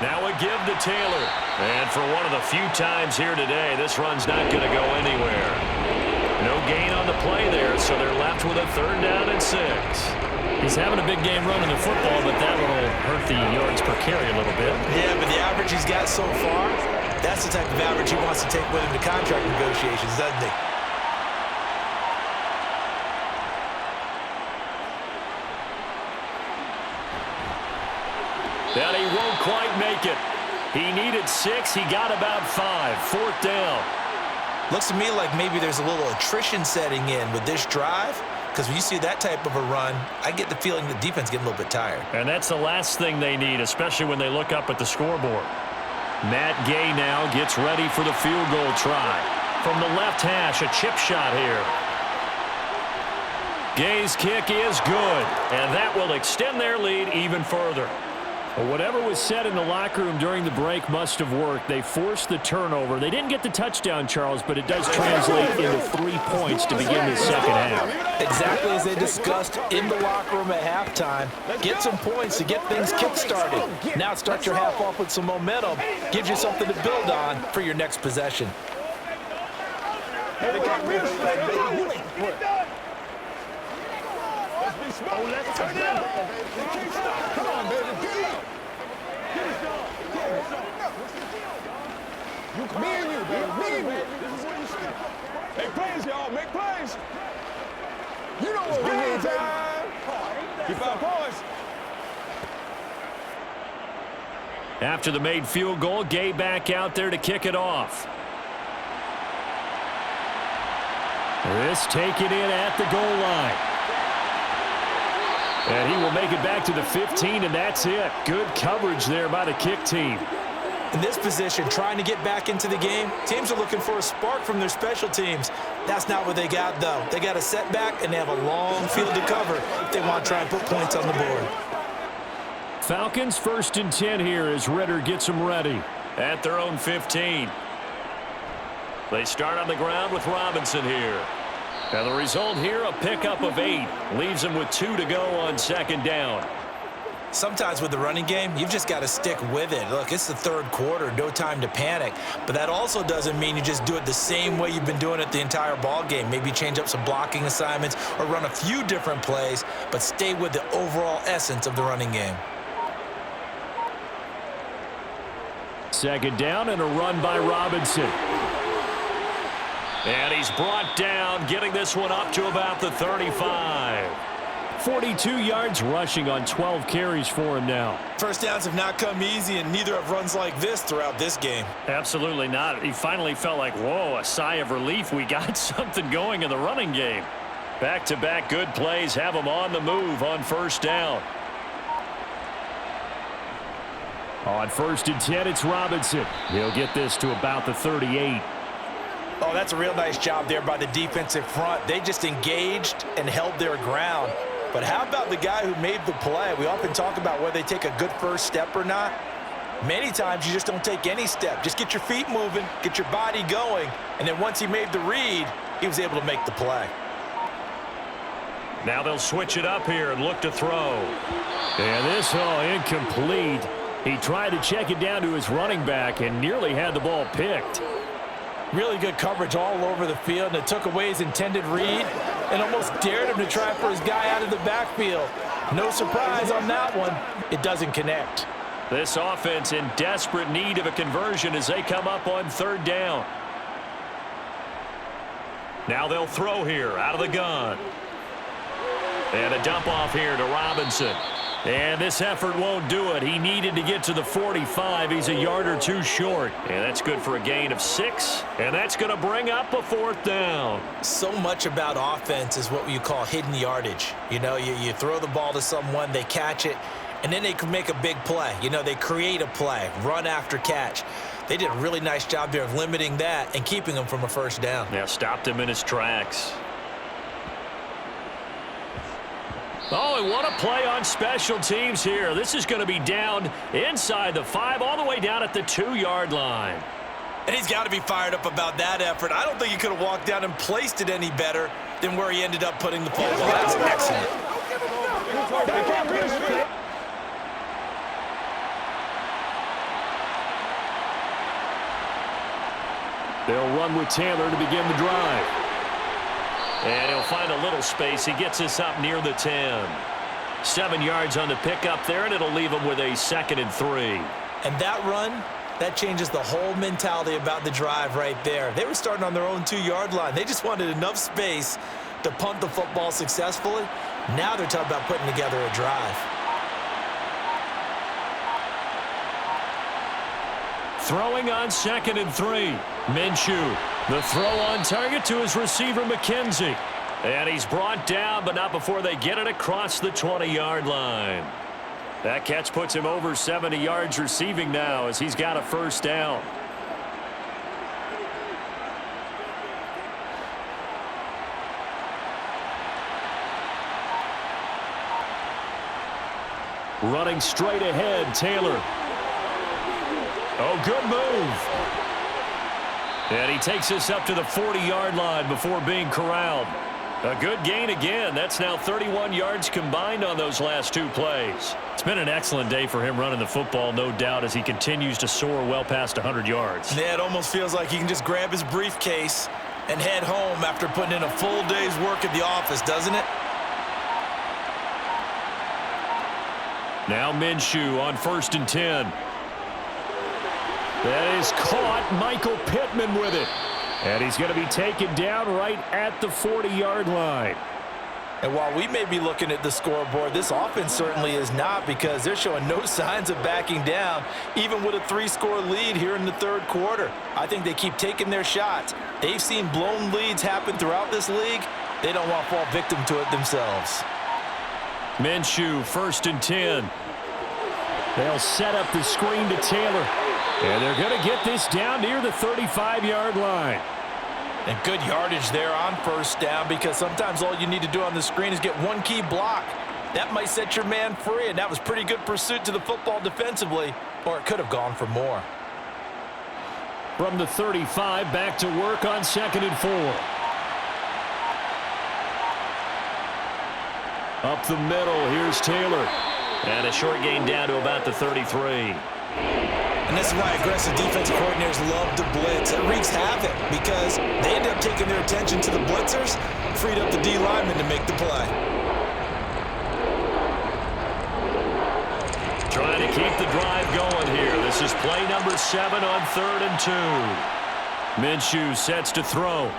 S1: Now a give to Taylor. And for one of the few times here today, this run's not going to go anywhere. No gain on the play there, so they're left with a third down and 6.
S5: He's having a big game running the football, but that will hurt the yards per carry a little bit.
S2: Yeah, but the average he's got so far, that's the type of average he wants to take with him to contract negotiations, doesn't he?
S1: And he won't quite make it. He needed 6. He got about 5. Fourth down.
S2: Looks to me like maybe there's a little attrition setting in with this drive. because when you see that type of a run, I get the feeling the defense getting a little bit tired.
S3: And that's the last thing they need, especially when they look up at the scoreboard. Matt Gay now gets ready for the field goal try. From the left hash, a chip shot here. Gay's kick is good, and that will extend their lead even further. Well, whatever was said in the locker room during the break must have worked. They forced the turnover. They didn't get the touchdown, Charles, but it does translate into 3 points to begin the second half.
S2: Exactly as they discussed in the locker room at halftime. Get some points to get things kick-started. Now start your half off with some momentum. Gives you something to build on for your next possession.
S4: Oh, let's turn it up. Come on, baby. Get it done. Me and you, baby. This is what you should. Make plays, y'all. Make plays. You know what we need, time. Keep our points.
S3: After the made field goal, Gay back out there to kick it off. This taken in at the goal line. And he will make it back to the 15, and that's it. Good coverage there by the kick team.
S2: In this position, trying to get back into the game, teams are looking for a spark from their special teams. That's not what they got, though. They got a setback, and they have a long field to cover if they want to try and put points on the board.
S3: Falcons 1st and 10 here as Ritter gets them ready.
S1: At their own 15. They start on the ground with Robinson here. And the result here, a pickup of 8. Leaves them with 2 to go on second down.
S2: Sometimes with the running game, you've just got to stick with it. Look, it's the third quarter, no time to panic. But that also doesn't mean you just do it the same way you've been doing it the entire ball game. Maybe change up some blocking assignments or run a few different plays, but stay with the overall essence of the running game.
S3: Second down and a run by Robinson.
S1: And he's brought down, getting this one up to about the 35.
S3: 42 yards rushing on 12 carries for him now.
S2: First downs have not come easy, and neither have runs like this throughout this game.
S3: Absolutely not. He finally felt like, whoa, a sigh of relief. We got something going in the running game.
S1: Back-to-back good plays have him on the move on first down.
S3: On 1st and 10, it's Robinson. He'll get this to about the 38.
S2: Oh, that's a real nice job there by the defensive front. They just engaged and held their ground. But how about the guy who made the play? We often talk about whether they take a good first step or not. Many times you just don't take any step. Just get your feet moving, get your body going, and then once he made the read, he was able to make the play.
S1: Now they'll switch it up here and look to throw.
S3: And this incomplete. He tried to check it down to his running back and nearly had the ball picked.
S2: Really good coverage all over the field, and it took away his intended read and almost dared him to try for his guy out of the backfield. No surprise on that one. It doesn't connect.
S1: This offense in desperate need of a conversion as they come up on third down. Now they'll throw here out of the gun. And a dump off here to Robinson. And this effort won't do it. He needed to get to the 45. He's a yard or 2 short. And that's good for a gain of 6. And that's going to bring up a 4th down.
S2: So much about offense is what you call hidden yardage. You know, you throw the ball to someone, they catch it, and then they can make a big play. You know, they create a play, run after catch. They did a really nice job there of limiting that and keeping him from a first down.
S1: Yeah, stopped him in his tracks. Oh, and what a play on special teams here. This is going to be down inside the 5, all the way down at the 2-yard line.
S2: And he's got to be fired up about that effort. I don't think he could have walked down and placed it any better than where he ended up putting the football. That's excellent.
S3: They'll run with Taylor to begin the drive.
S1: And he'll find a little space. He gets us up near the 10. 7 yards on the pickup there, and it'll leave him with a 2nd and 3.
S2: And that run, that changes the whole mentality about the drive right there. They were starting on their own 2-yard line. They just wanted enough space to punt the football successfully. Now they're talking about putting together a drive.
S1: Throwing on 2nd and 3. Minshew. The throw on target to his receiver, McKenzie. And he's brought down, but not before they get it across the 20-yard line. That catch puts him over 70 yards receiving now as he's got a first down. Running straight ahead, Taylor. Oh, good move. And he takes us up to the 40-yard line before being corralled. A good gain again. That's now 31 yards combined on those last two plays.
S5: It's been an excellent day for him running the football, no doubt, as he continues to soar well past 100 yards.
S2: Yeah, it almost feels like he can just grab his briefcase and head home after putting in a full day's work at the office, doesn't it?
S1: Now Minshew on 1st and 10. That is caught. Michael Pittman with it. And he's going to be taken down right at the 40-yard line.
S2: And while we may be looking at the scoreboard, this offense certainly is not, because they're showing no signs of backing down, even with a 3-score lead here in the third quarter. I think they keep taking their shots. They've seen blown leads happen throughout this league. They don't want to fall victim to it themselves.
S1: Minshew, 1st and 10. They'll set up the screen to Taylor. And they're going to get this down near the 35-yard line.
S2: And good yardage there on 1st down, because sometimes all you need to do on the screen is get one key block. That might set your man free, and that was pretty good pursuit to the football defensively, or it could have gone for more.
S1: From the 35, back to work on 2nd and 4. Up the middle, here's Taylor. And a short gain down to about the 33.
S2: And this is why aggressive defensive coordinators love to blitz. It wreaks havoc because they end up taking their attention to the blitzers, freed up the D lineman to make the play.
S1: Trying to keep the drive going here. This is play number 7 on 3rd and 2. Minshew sets to throw.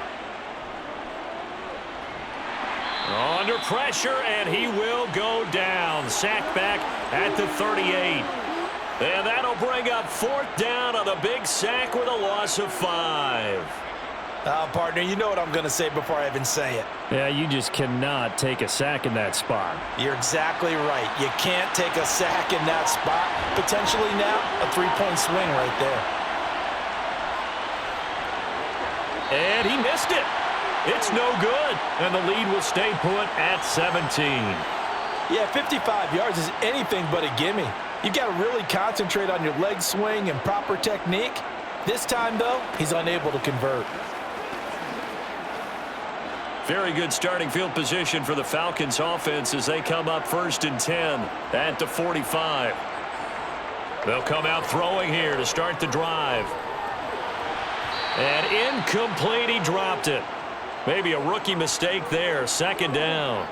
S1: Under pressure, and he will go down. Sacked back at the 38. And that'll bring up 4th down on a big sack with a loss of 5.
S2: Partner, you know what I'm going to say before I even say it.
S1: Yeah, you just cannot take a sack in that spot.
S2: You're exactly right. You can't take a sack in that spot. Potentially now a 3-point swing right there.
S1: And he missed it. It's no good. And the lead will stay put at 17.
S2: Yeah, 55 yards is anything but a gimme. You've got to really concentrate on your leg swing and proper technique. This time, though, he's unable to convert.
S1: Very good starting field position for the Falcons offense as they come up 1st and 10 at the 45. They'll come out throwing here to start the drive. And incomplete, he dropped it. Maybe a rookie mistake there, 2nd down.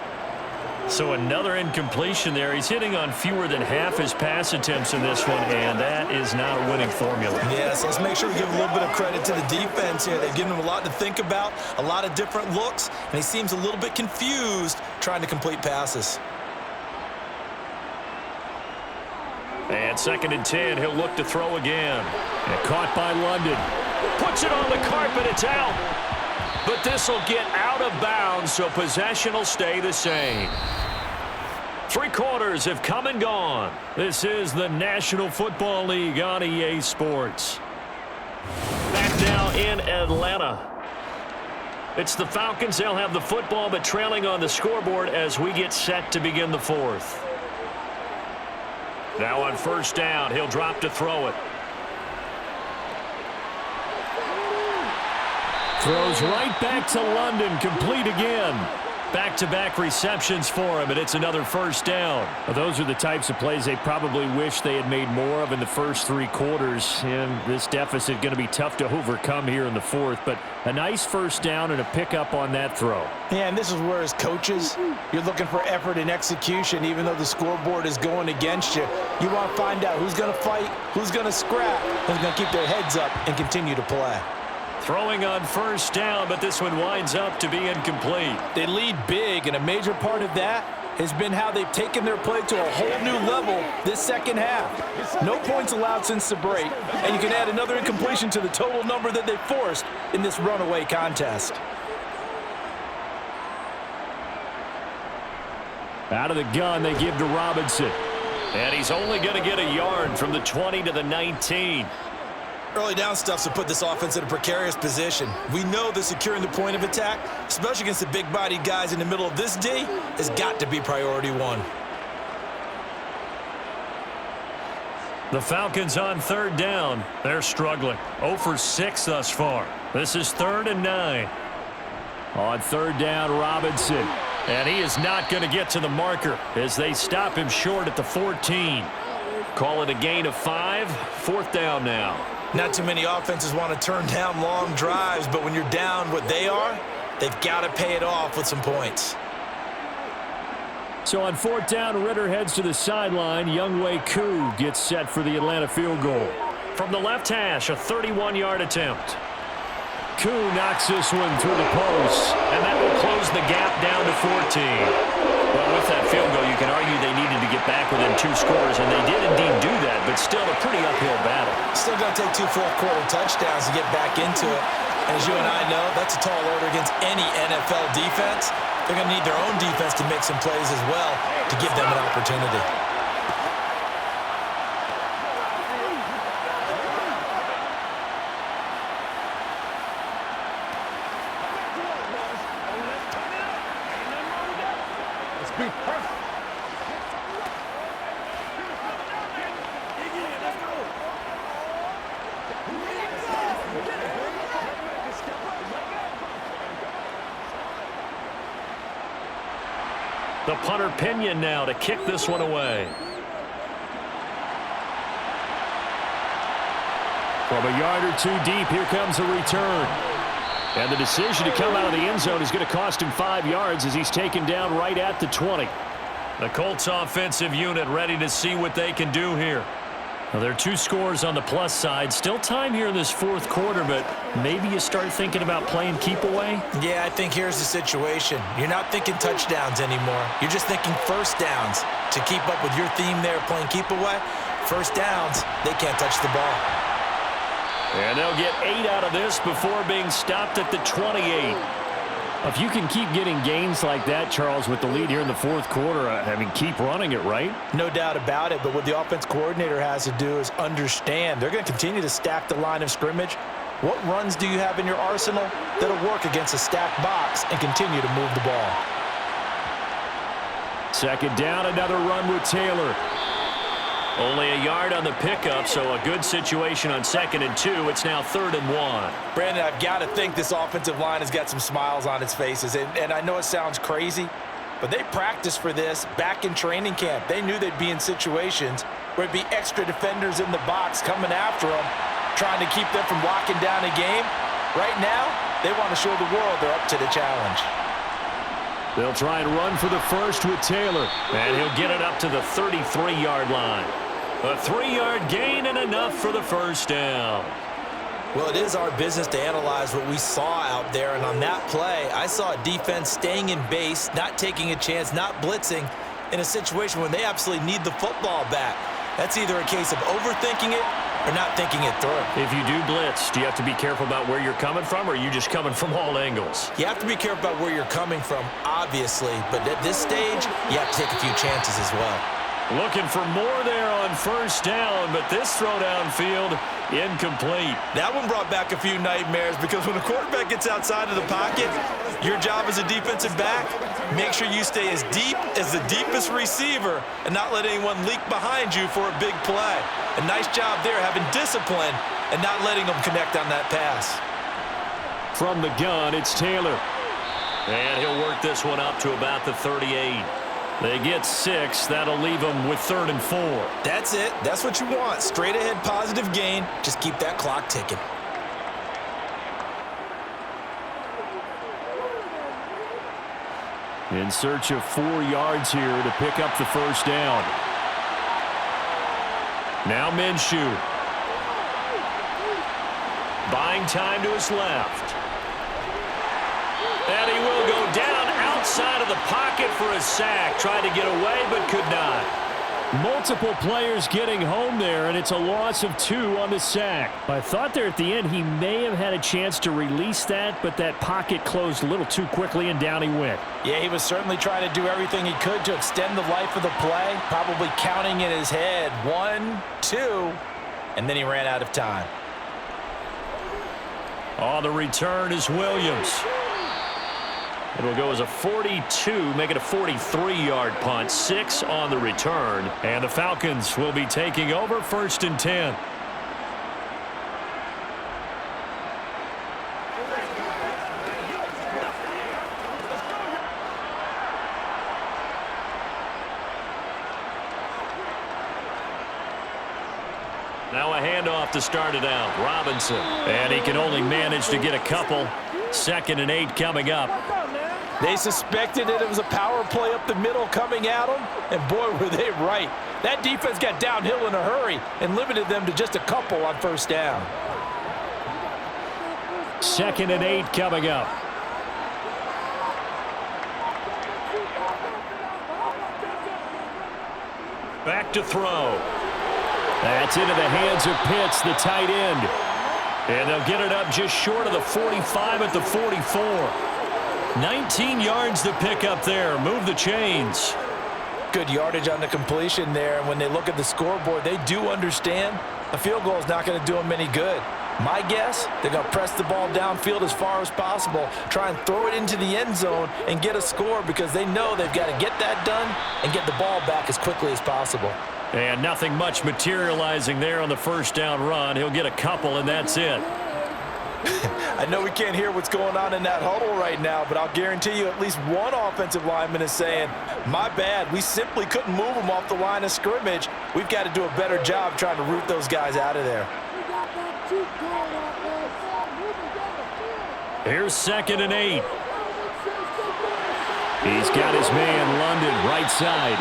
S1: So another incompletion there. He's hitting on fewer than half his pass attempts in this one, and that is not a winning formula.
S2: Yes, let's make sure we give a little bit of credit to the defense here. They've given him a lot to think about, a lot of different looks, and he seems a little bit confused trying to complete passes.
S1: And 2nd and 10, he'll look to throw again. And caught by London. Puts it on the carpet, it's out. But this will get out of bounds, so possession will stay the same. 3 quarters have come and gone. This is the National Football League on EA Sports. Back now in Atlanta. It's the Falcons. They'll have the football, but trailing on the scoreboard as we get set to begin the 4th. Now on 1st down, he'll drop to throw it. Throws right back to London, complete again. Back-to-back receptions for him, and it's another 1st down.
S3: Well, those are the types of plays they probably wish they had made more of in the first 3 quarters. And this deficit going to be tough to overcome here in the 4th. But a nice 1st down and a pickup on that throw.
S2: Yeah, and this is where, as coaches, you're looking for effort and execution, even though the scoreboard is going against you. You want to find out who's going to fight, who's going to scrap, who's going to keep their heads up and continue to play.
S1: Throwing on 1st down, but this one winds up to be incomplete.
S2: They lead big, and a major part of that has been how they've taken their play to a whole new level this second half. No points allowed since the break, and you can add another incompletion to the total number that they forced in this runaway contest.
S3: Out of the gun, they give to Robinson.
S1: And he's only going to get a yard from the 20 to the 19.
S2: Early down stuffs will put this offense in a precarious position. We know that securing the point of attack, especially against the big-bodied guys in the middle of this D, has got to be priority one.
S1: The Falcons on third down. They're struggling. 0 for 6 thus far. This is 3rd and 9.
S3: On third down, Robinson.
S1: And he is not going to get to the marker as they stop him short at the 14. Call it a gain of 5. 4th down now.
S2: Not too many offenses want to turn down long drives, but when you're down what they are, they've got to pay it off with some points.
S3: So on 4th down, Ritter heads to the sideline. Younghoe Koo gets set for the Atlanta field goal.
S1: From the left hash, a 31-yard attempt.
S3: Koo knocks this one through the post.
S1: And that will close the gap down to 14. Well, with that field goal, you can argue they needed to get back within 2 scores, and they did indeed do that, but still a pretty uphill battle.
S2: Still going to take 2 fourth-quarter touchdowns to get back into it. And as you and I know, that's a tall order against any NFL defense. They're going to need their own defense to make some plays as well to give them an opportunity.
S1: The punter Pinion now to kick this one away.
S3: From a yard or 2 deep, here comes a return. And the decision to come out of the end zone is going to cost him 5 yards as he's taken down right at the 20.
S1: The Colts offensive unit ready to see what they can do here. Well, there are 2 scores on the plus side. Still time here in this 4th quarter, but maybe you start thinking about playing keep away?
S2: Yeah, I think here's the situation. You're not thinking touchdowns anymore. You're just thinking first downs. To keep up with your theme there, playing keep away, first downs, they can't touch the ball.
S1: And they'll get 8 out of this before being stopped at the 28.
S3: If you can keep getting gains like that, Charles, with the lead here in the 4th quarter, I mean, keep running it, right?
S2: No doubt about it, but what the offense coordinator has to do is understand. They're going to continue to stack the line of scrimmage. What runs do you have in your arsenal that'll work against a stacked box and continue to move the ball?
S3: 2nd down, another run with Taylor.
S1: Only a yard on the pickup, so a good situation on 2nd and 2. It's now 3rd and 1.
S2: Brandon, I've got to think this offensive line has got some smiles on its faces. And I know it sounds crazy, but they practiced for this back in training camp. They knew they'd be in situations where it'd be extra defenders in the box coming after them, trying to keep them from locking down a game. Right now, they want to show the world they're up to the challenge.
S3: They'll try and run for the first with Taylor.
S1: And he'll get it up to the 33-yard line. A 3-yard gain and enough for the first down.
S2: Well, it is our business to analyze what we saw out there. And on that play, I saw a defense staying in base, not taking a chance, not blitzing in a situation when they absolutely need the football back. That's either a case of overthinking it or not thinking it through.
S1: If you do blitz, do you have to be careful about where you're coming from, or are you just coming from all angles?
S2: You have to be careful about where you're coming from, obviously. But at this stage, you have to take a few chances as well.
S1: Looking for more there on first down, but this throw downfield incomplete.
S2: That one brought back a few nightmares because when a quarterback gets outside of the pocket, your job as a defensive back, make sure you stay as deep as the deepest receiver and not let anyone leak behind you for a big play. A nice job there having discipline and not letting them connect on that pass.
S3: From the gun, it's Taylor.
S1: And he'll work this one up to about the 38. They get 6. That'll leave them with 3rd and 4.
S2: That's it. That's what you want. Straight ahead positive gain. Just keep that clock ticking.
S3: In search of 4 yards here to pick up the first down. Now Minshew. Buying time to his left.
S1: And he will go down outside of the pocket for a sack. Tried to get away, but could not.
S3: Multiple players getting home there, and it's a loss of 2 on the sack. I thought there at the end he may have had a chance to release that, but that pocket closed a little too quickly, and down he went.
S2: Yeah, he was certainly trying to do everything he could to extend the life of the play, probably counting in his head 1, 2, and then he ran out of time.
S1: On the return is Williams. It'll go as a 42, make it a 43-yard punt, 6 on the return. And the Falcons will be taking over 1st and 10. Now a handoff to start it out. Robinson. And he can only manage to get a couple. 2nd and 8 coming up.
S2: They suspected it was a power play up the middle coming at them, and boy, were they right. That defense got downhill in a hurry and limited them to just a couple on 1st down.
S3: 2nd and 8 coming up.
S1: Back to throw.
S3: That's into the hands of Pitts, the tight end.
S1: And they'll get it up just short of the 45 at the 44. 19 yards to pick up there. Move the chains.
S2: Good yardage on the completion there, and when they look at the scoreboard, they do understand a field goal is not going to do them any good. My guess, they're going to press the ball downfield as far as possible, try and throw it into the end zone and get a score because they know they've got to get that done and get the ball back as quickly as possible.
S1: And nothing much materializing there on the 1st down run. He'll get a couple, and that's it.
S2: I know we can't hear what's going on in that huddle right now, but I'll guarantee you at least one offensive lineman is saying, my bad, we simply couldn't move them off the line of scrimmage. We've got to do a better job trying to root those guys out of there.
S1: Here's 2nd and 8.
S3: He's got his man, London, right side.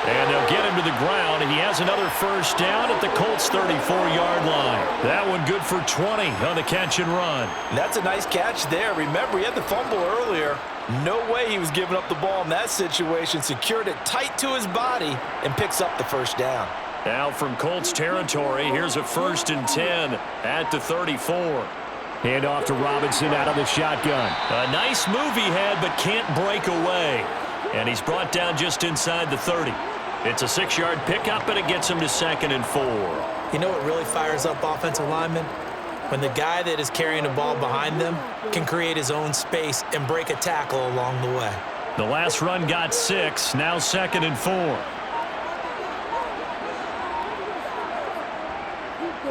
S1: And they'll get him to the ground, and he has another 1st down at the Colts' 34-yard line. That one good for 20 on the catch and run.
S2: That's a nice catch there. Remember, he had the fumble earlier. No way he was giving up the ball in that situation. Secured it tight to his body and picks up the 1st down.
S1: Now from Colts territory, here's a 1st and 10 at the 34.
S3: Hand off to Robinson out of the shotgun.
S1: A nice move he had, but can't break away. And he's brought down just inside the 30. It's a 6-yard pickup, and it gets him to 2nd and 4.
S2: You know what really fires up offensive linemen? When the guy that is carrying the ball behind them can create his own space and break a tackle along the way.
S1: The last run got 6, now 2nd and 4.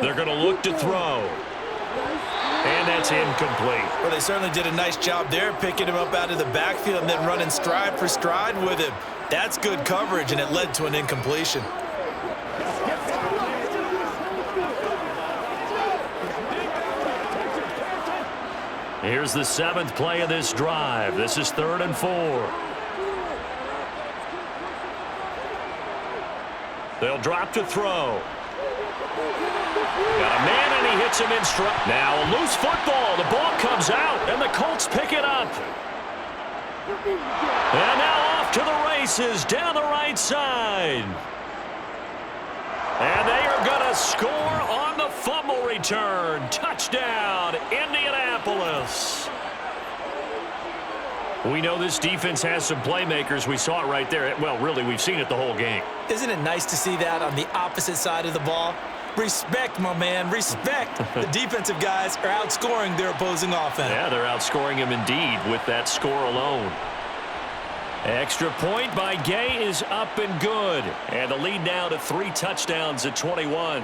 S1: They're going to look to throw. And that's incomplete.
S2: Well, they certainly did a nice job there, picking him up out of the backfield and then running stride for stride with him. That's good coverage, and it led to an incompletion.
S1: Here's the 7th play of this drive. This is 3rd and 4. They'll drop to throw. Got a man, and he hits him in stride. Now a loose football. The ball comes out, and the Colts pick it up. And now off to the races down the right side. And they are going to score on the fumble return. Touchdown, Indianapolis. We know this defense has some playmakers. We saw it right there. Well, really, we've seen it the whole game.
S2: Isn't it nice to see that on the opposite side of the ball? Respect, my man, respect. The defensive guys are outscoring their opposing offense.
S1: Yeah, they're outscoring him indeed with that score alone. Extra point by Gay is up and good. And the lead now to 3 touchdowns at 21.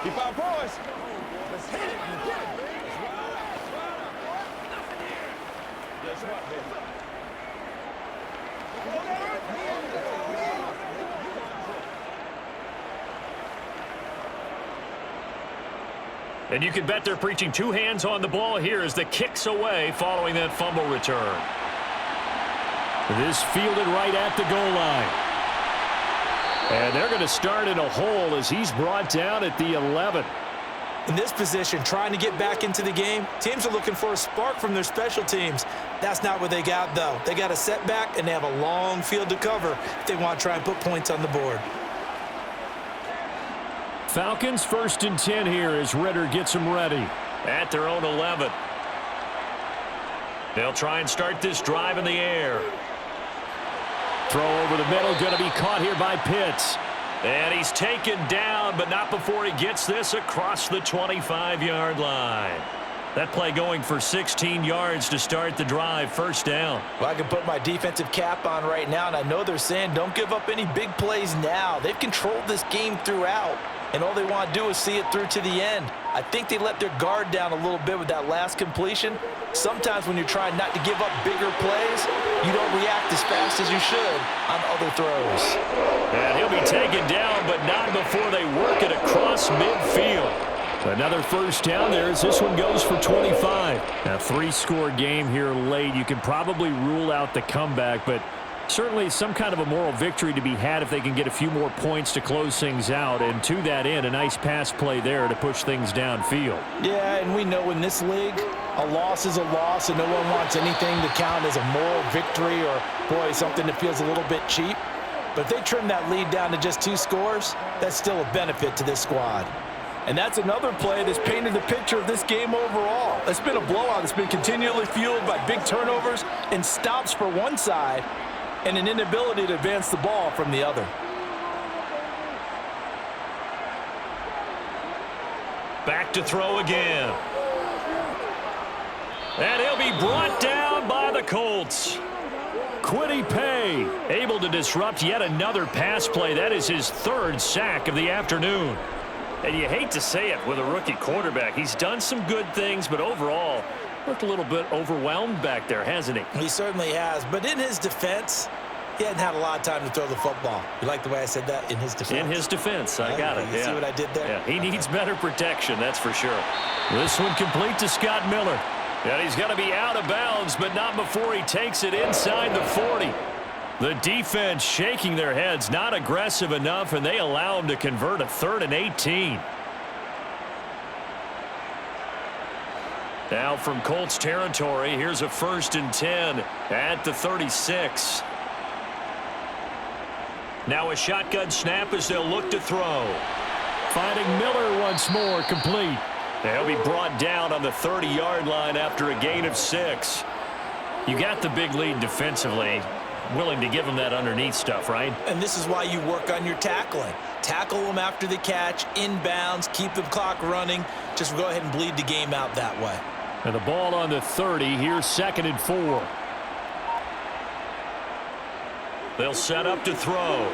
S4: Keep our voice. Let's hit it. Guess what, baby?
S1: And you can bet they're preaching two hands on the ball here as the kick's away following that fumble return.
S3: This fielded right at the goal line. And they're going to start in a hole as he's brought down at the 11.
S2: In this position, trying to get back into the game, teams are looking for a spark from their special teams. That's not what they got, though. They got a setback, and they have a long field to cover if they want to try and put points on the board.
S3: Falcons 1st and 10 here as Ritter gets them ready.
S1: At their own 11. They'll try and start this drive in the air.
S3: Throw over the middle, going to be caught here by Pitts.
S1: And he's taken down, but not before he gets this across the 25-yard line. That play going for 16 yards to start the drive, first down.
S2: Well, I can put my defensive cap on right now, and I know they're saying don't give up any big plays now. They've controlled this game throughout, and all they want to do is see it through to the end. I think they let their guard down a little bit with that last completion. Sometimes when you're trying not to give up bigger plays, you don't react as fast as you should on other throws.
S1: And he'll be taken down, but not before they work it across midfield.
S3: Another first down there as this one goes for 25. A three-score game here late. You can probably rule out the comeback, but certainly some kind of a moral victory to be had if they can get a few more points to close things out. And to that end, a nice pass play there to push things downfield.
S2: Yeah, and we know in this league, a loss is a loss, and no one wants anything to count as a moral victory or, boy, something that feels a little bit cheap. But if they trim that lead down to just 2 scores, that's still a benefit to this squad. And that's another play that's painted the picture of this game overall. It's been a blowout. It's been continually fueled by big turnovers and stops for one side and an inability to advance the ball from the other.
S1: Back to throw again. And he'll be brought down by the Colts.
S3: Quiddy Pay
S1: able to disrupt yet another pass play. That is his 3rd sack of the afternoon. And you hate to say it with a rookie quarterback. He's done some good things, but overall, looked a little bit overwhelmed back there, hasn't he?
S2: He certainly has. But in his defense, he hadn't had a lot of time to throw the football. You like the way I said that? In his defense?
S1: In his defense. I got it.
S2: You see what I did there?
S1: Yeah, he needs better protection, that's for sure.
S3: This one complete to Scott Miller.
S1: And he's going to be out of bounds, but not before he takes it inside the 40. The defense shaking their heads, not aggressive enough, and they allow him to convert a 3rd and 18. Now from Colts territory, here's a 1st and 10 at the 36. Now a shotgun snap as they'll look to throw.
S3: Finding Miller once more, complete.
S1: They'll be brought down on the 30-yard line after a gain of 6. You got the big lead defensively. Willing to give them that underneath stuff, right?
S2: And this is why you work on your tackling. Tackle them after the catch, inbounds, keep the clock running. Just go ahead and bleed the game out that way.
S3: And the ball on the 30. Here's 2nd and 4.
S1: They'll set up to throw.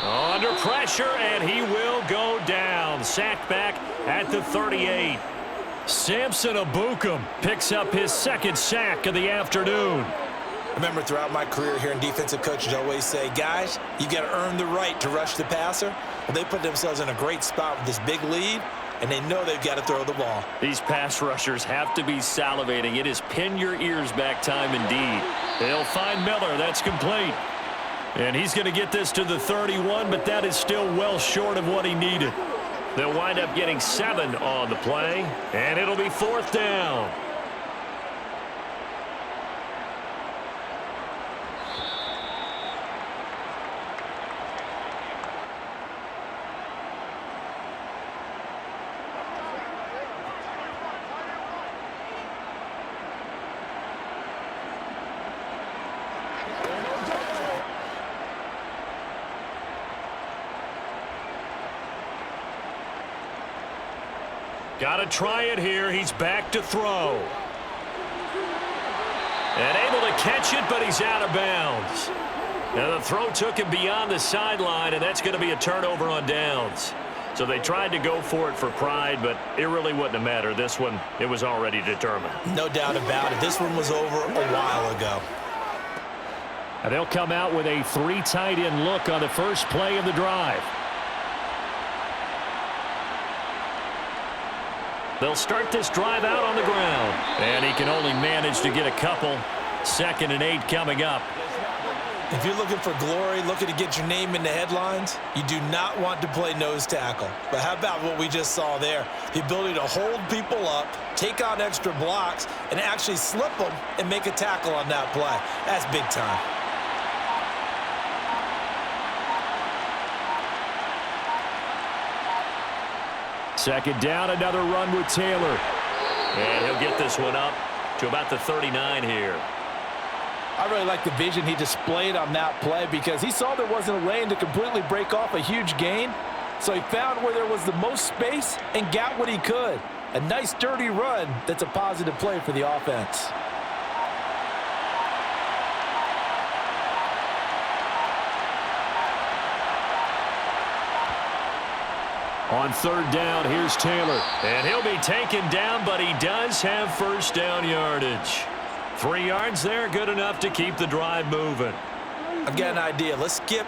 S1: Under pressure, and he will go down. Sacked back at the 38. Samson Abukum picks up his 2nd sack of the afternoon.
S2: I remember throughout my career hearing defensive coaches always say, guys, you got to earn the right to rush the passer. Well, they put themselves in a great spot with this big lead, and they know they've got to throw the ball.
S1: These pass rushers have to be salivating. It is pin your ears back time indeed. They'll find Miller. That's complete. And he's going to get this to the 31, but that is still well short of what he needed. They'll wind up getting 7 on the play, and it'll be 4th down. Got to try it here. He's back to throw. And able to catch it, but he's out of bounds. Now the throw took him beyond the sideline, and that's going to be a turnover on downs. So they tried to go for it for pride, but it really wouldn't have mattered. This one, it was already determined.
S2: No doubt about it. This one was over a while ago.
S3: And they'll come out with a 3 tight end look on the first play of the drive.
S1: They'll start this drive out on the ground. And he can only manage to get a couple. 2nd and 8 coming up.
S2: If you're looking for glory, looking to get your name in the headlines, you do not want to play nose tackle. But how about what we just saw there? The ability to hold people up, take on extra blocks, and actually slip them and make a tackle on that play. That's big time.
S3: Second down, another run with Taylor.
S1: And he'll get this one up to about the 39 here.
S2: I really like the vision he displayed on that play because he saw there wasn't a lane to completely break off a huge gain. So he found where there was the most space and got what he could. A nice, dirty run that's a positive play for the offense.
S3: On 3rd down, here's Taylor.
S1: And he'll be taken down, but he does have first down yardage. 3 yards there, good enough to keep the drive moving.
S2: I've got an idea. Let's skip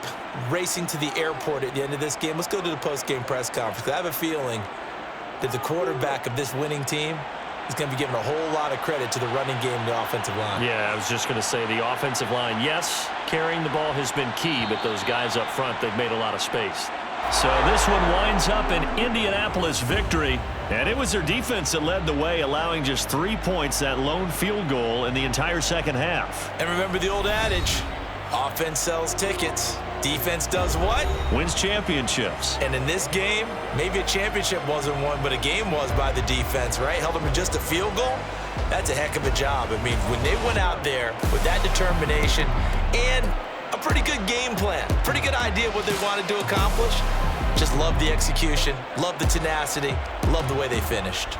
S2: racing to the airport at the end of this game. Let's go to the post-game press conference. I have a feeling that the quarterback of this winning team is going to be giving a whole lot of credit to the running game and the offensive line.
S1: Yeah, I was just going to say the offensive line, yes, carrying the ball has been key, but those guys up front, they've made a lot of space. So this one winds up an Indianapolis victory, and it was their defense that led the way, allowing just 3 points, that lone field goal in the entire second half.
S2: And remember the old adage, offense sells tickets. Defense does what?
S1: Wins championships.
S2: And in this game, maybe a championship wasn't won, but a game was by the defense, right? Held them to just a field goal. That's a heck of a job. I mean, when they went out there with that determination and a pretty good game plan, pretty good idea what they wanted to accomplish, just love the execution, love the tenacity, love the way they finished.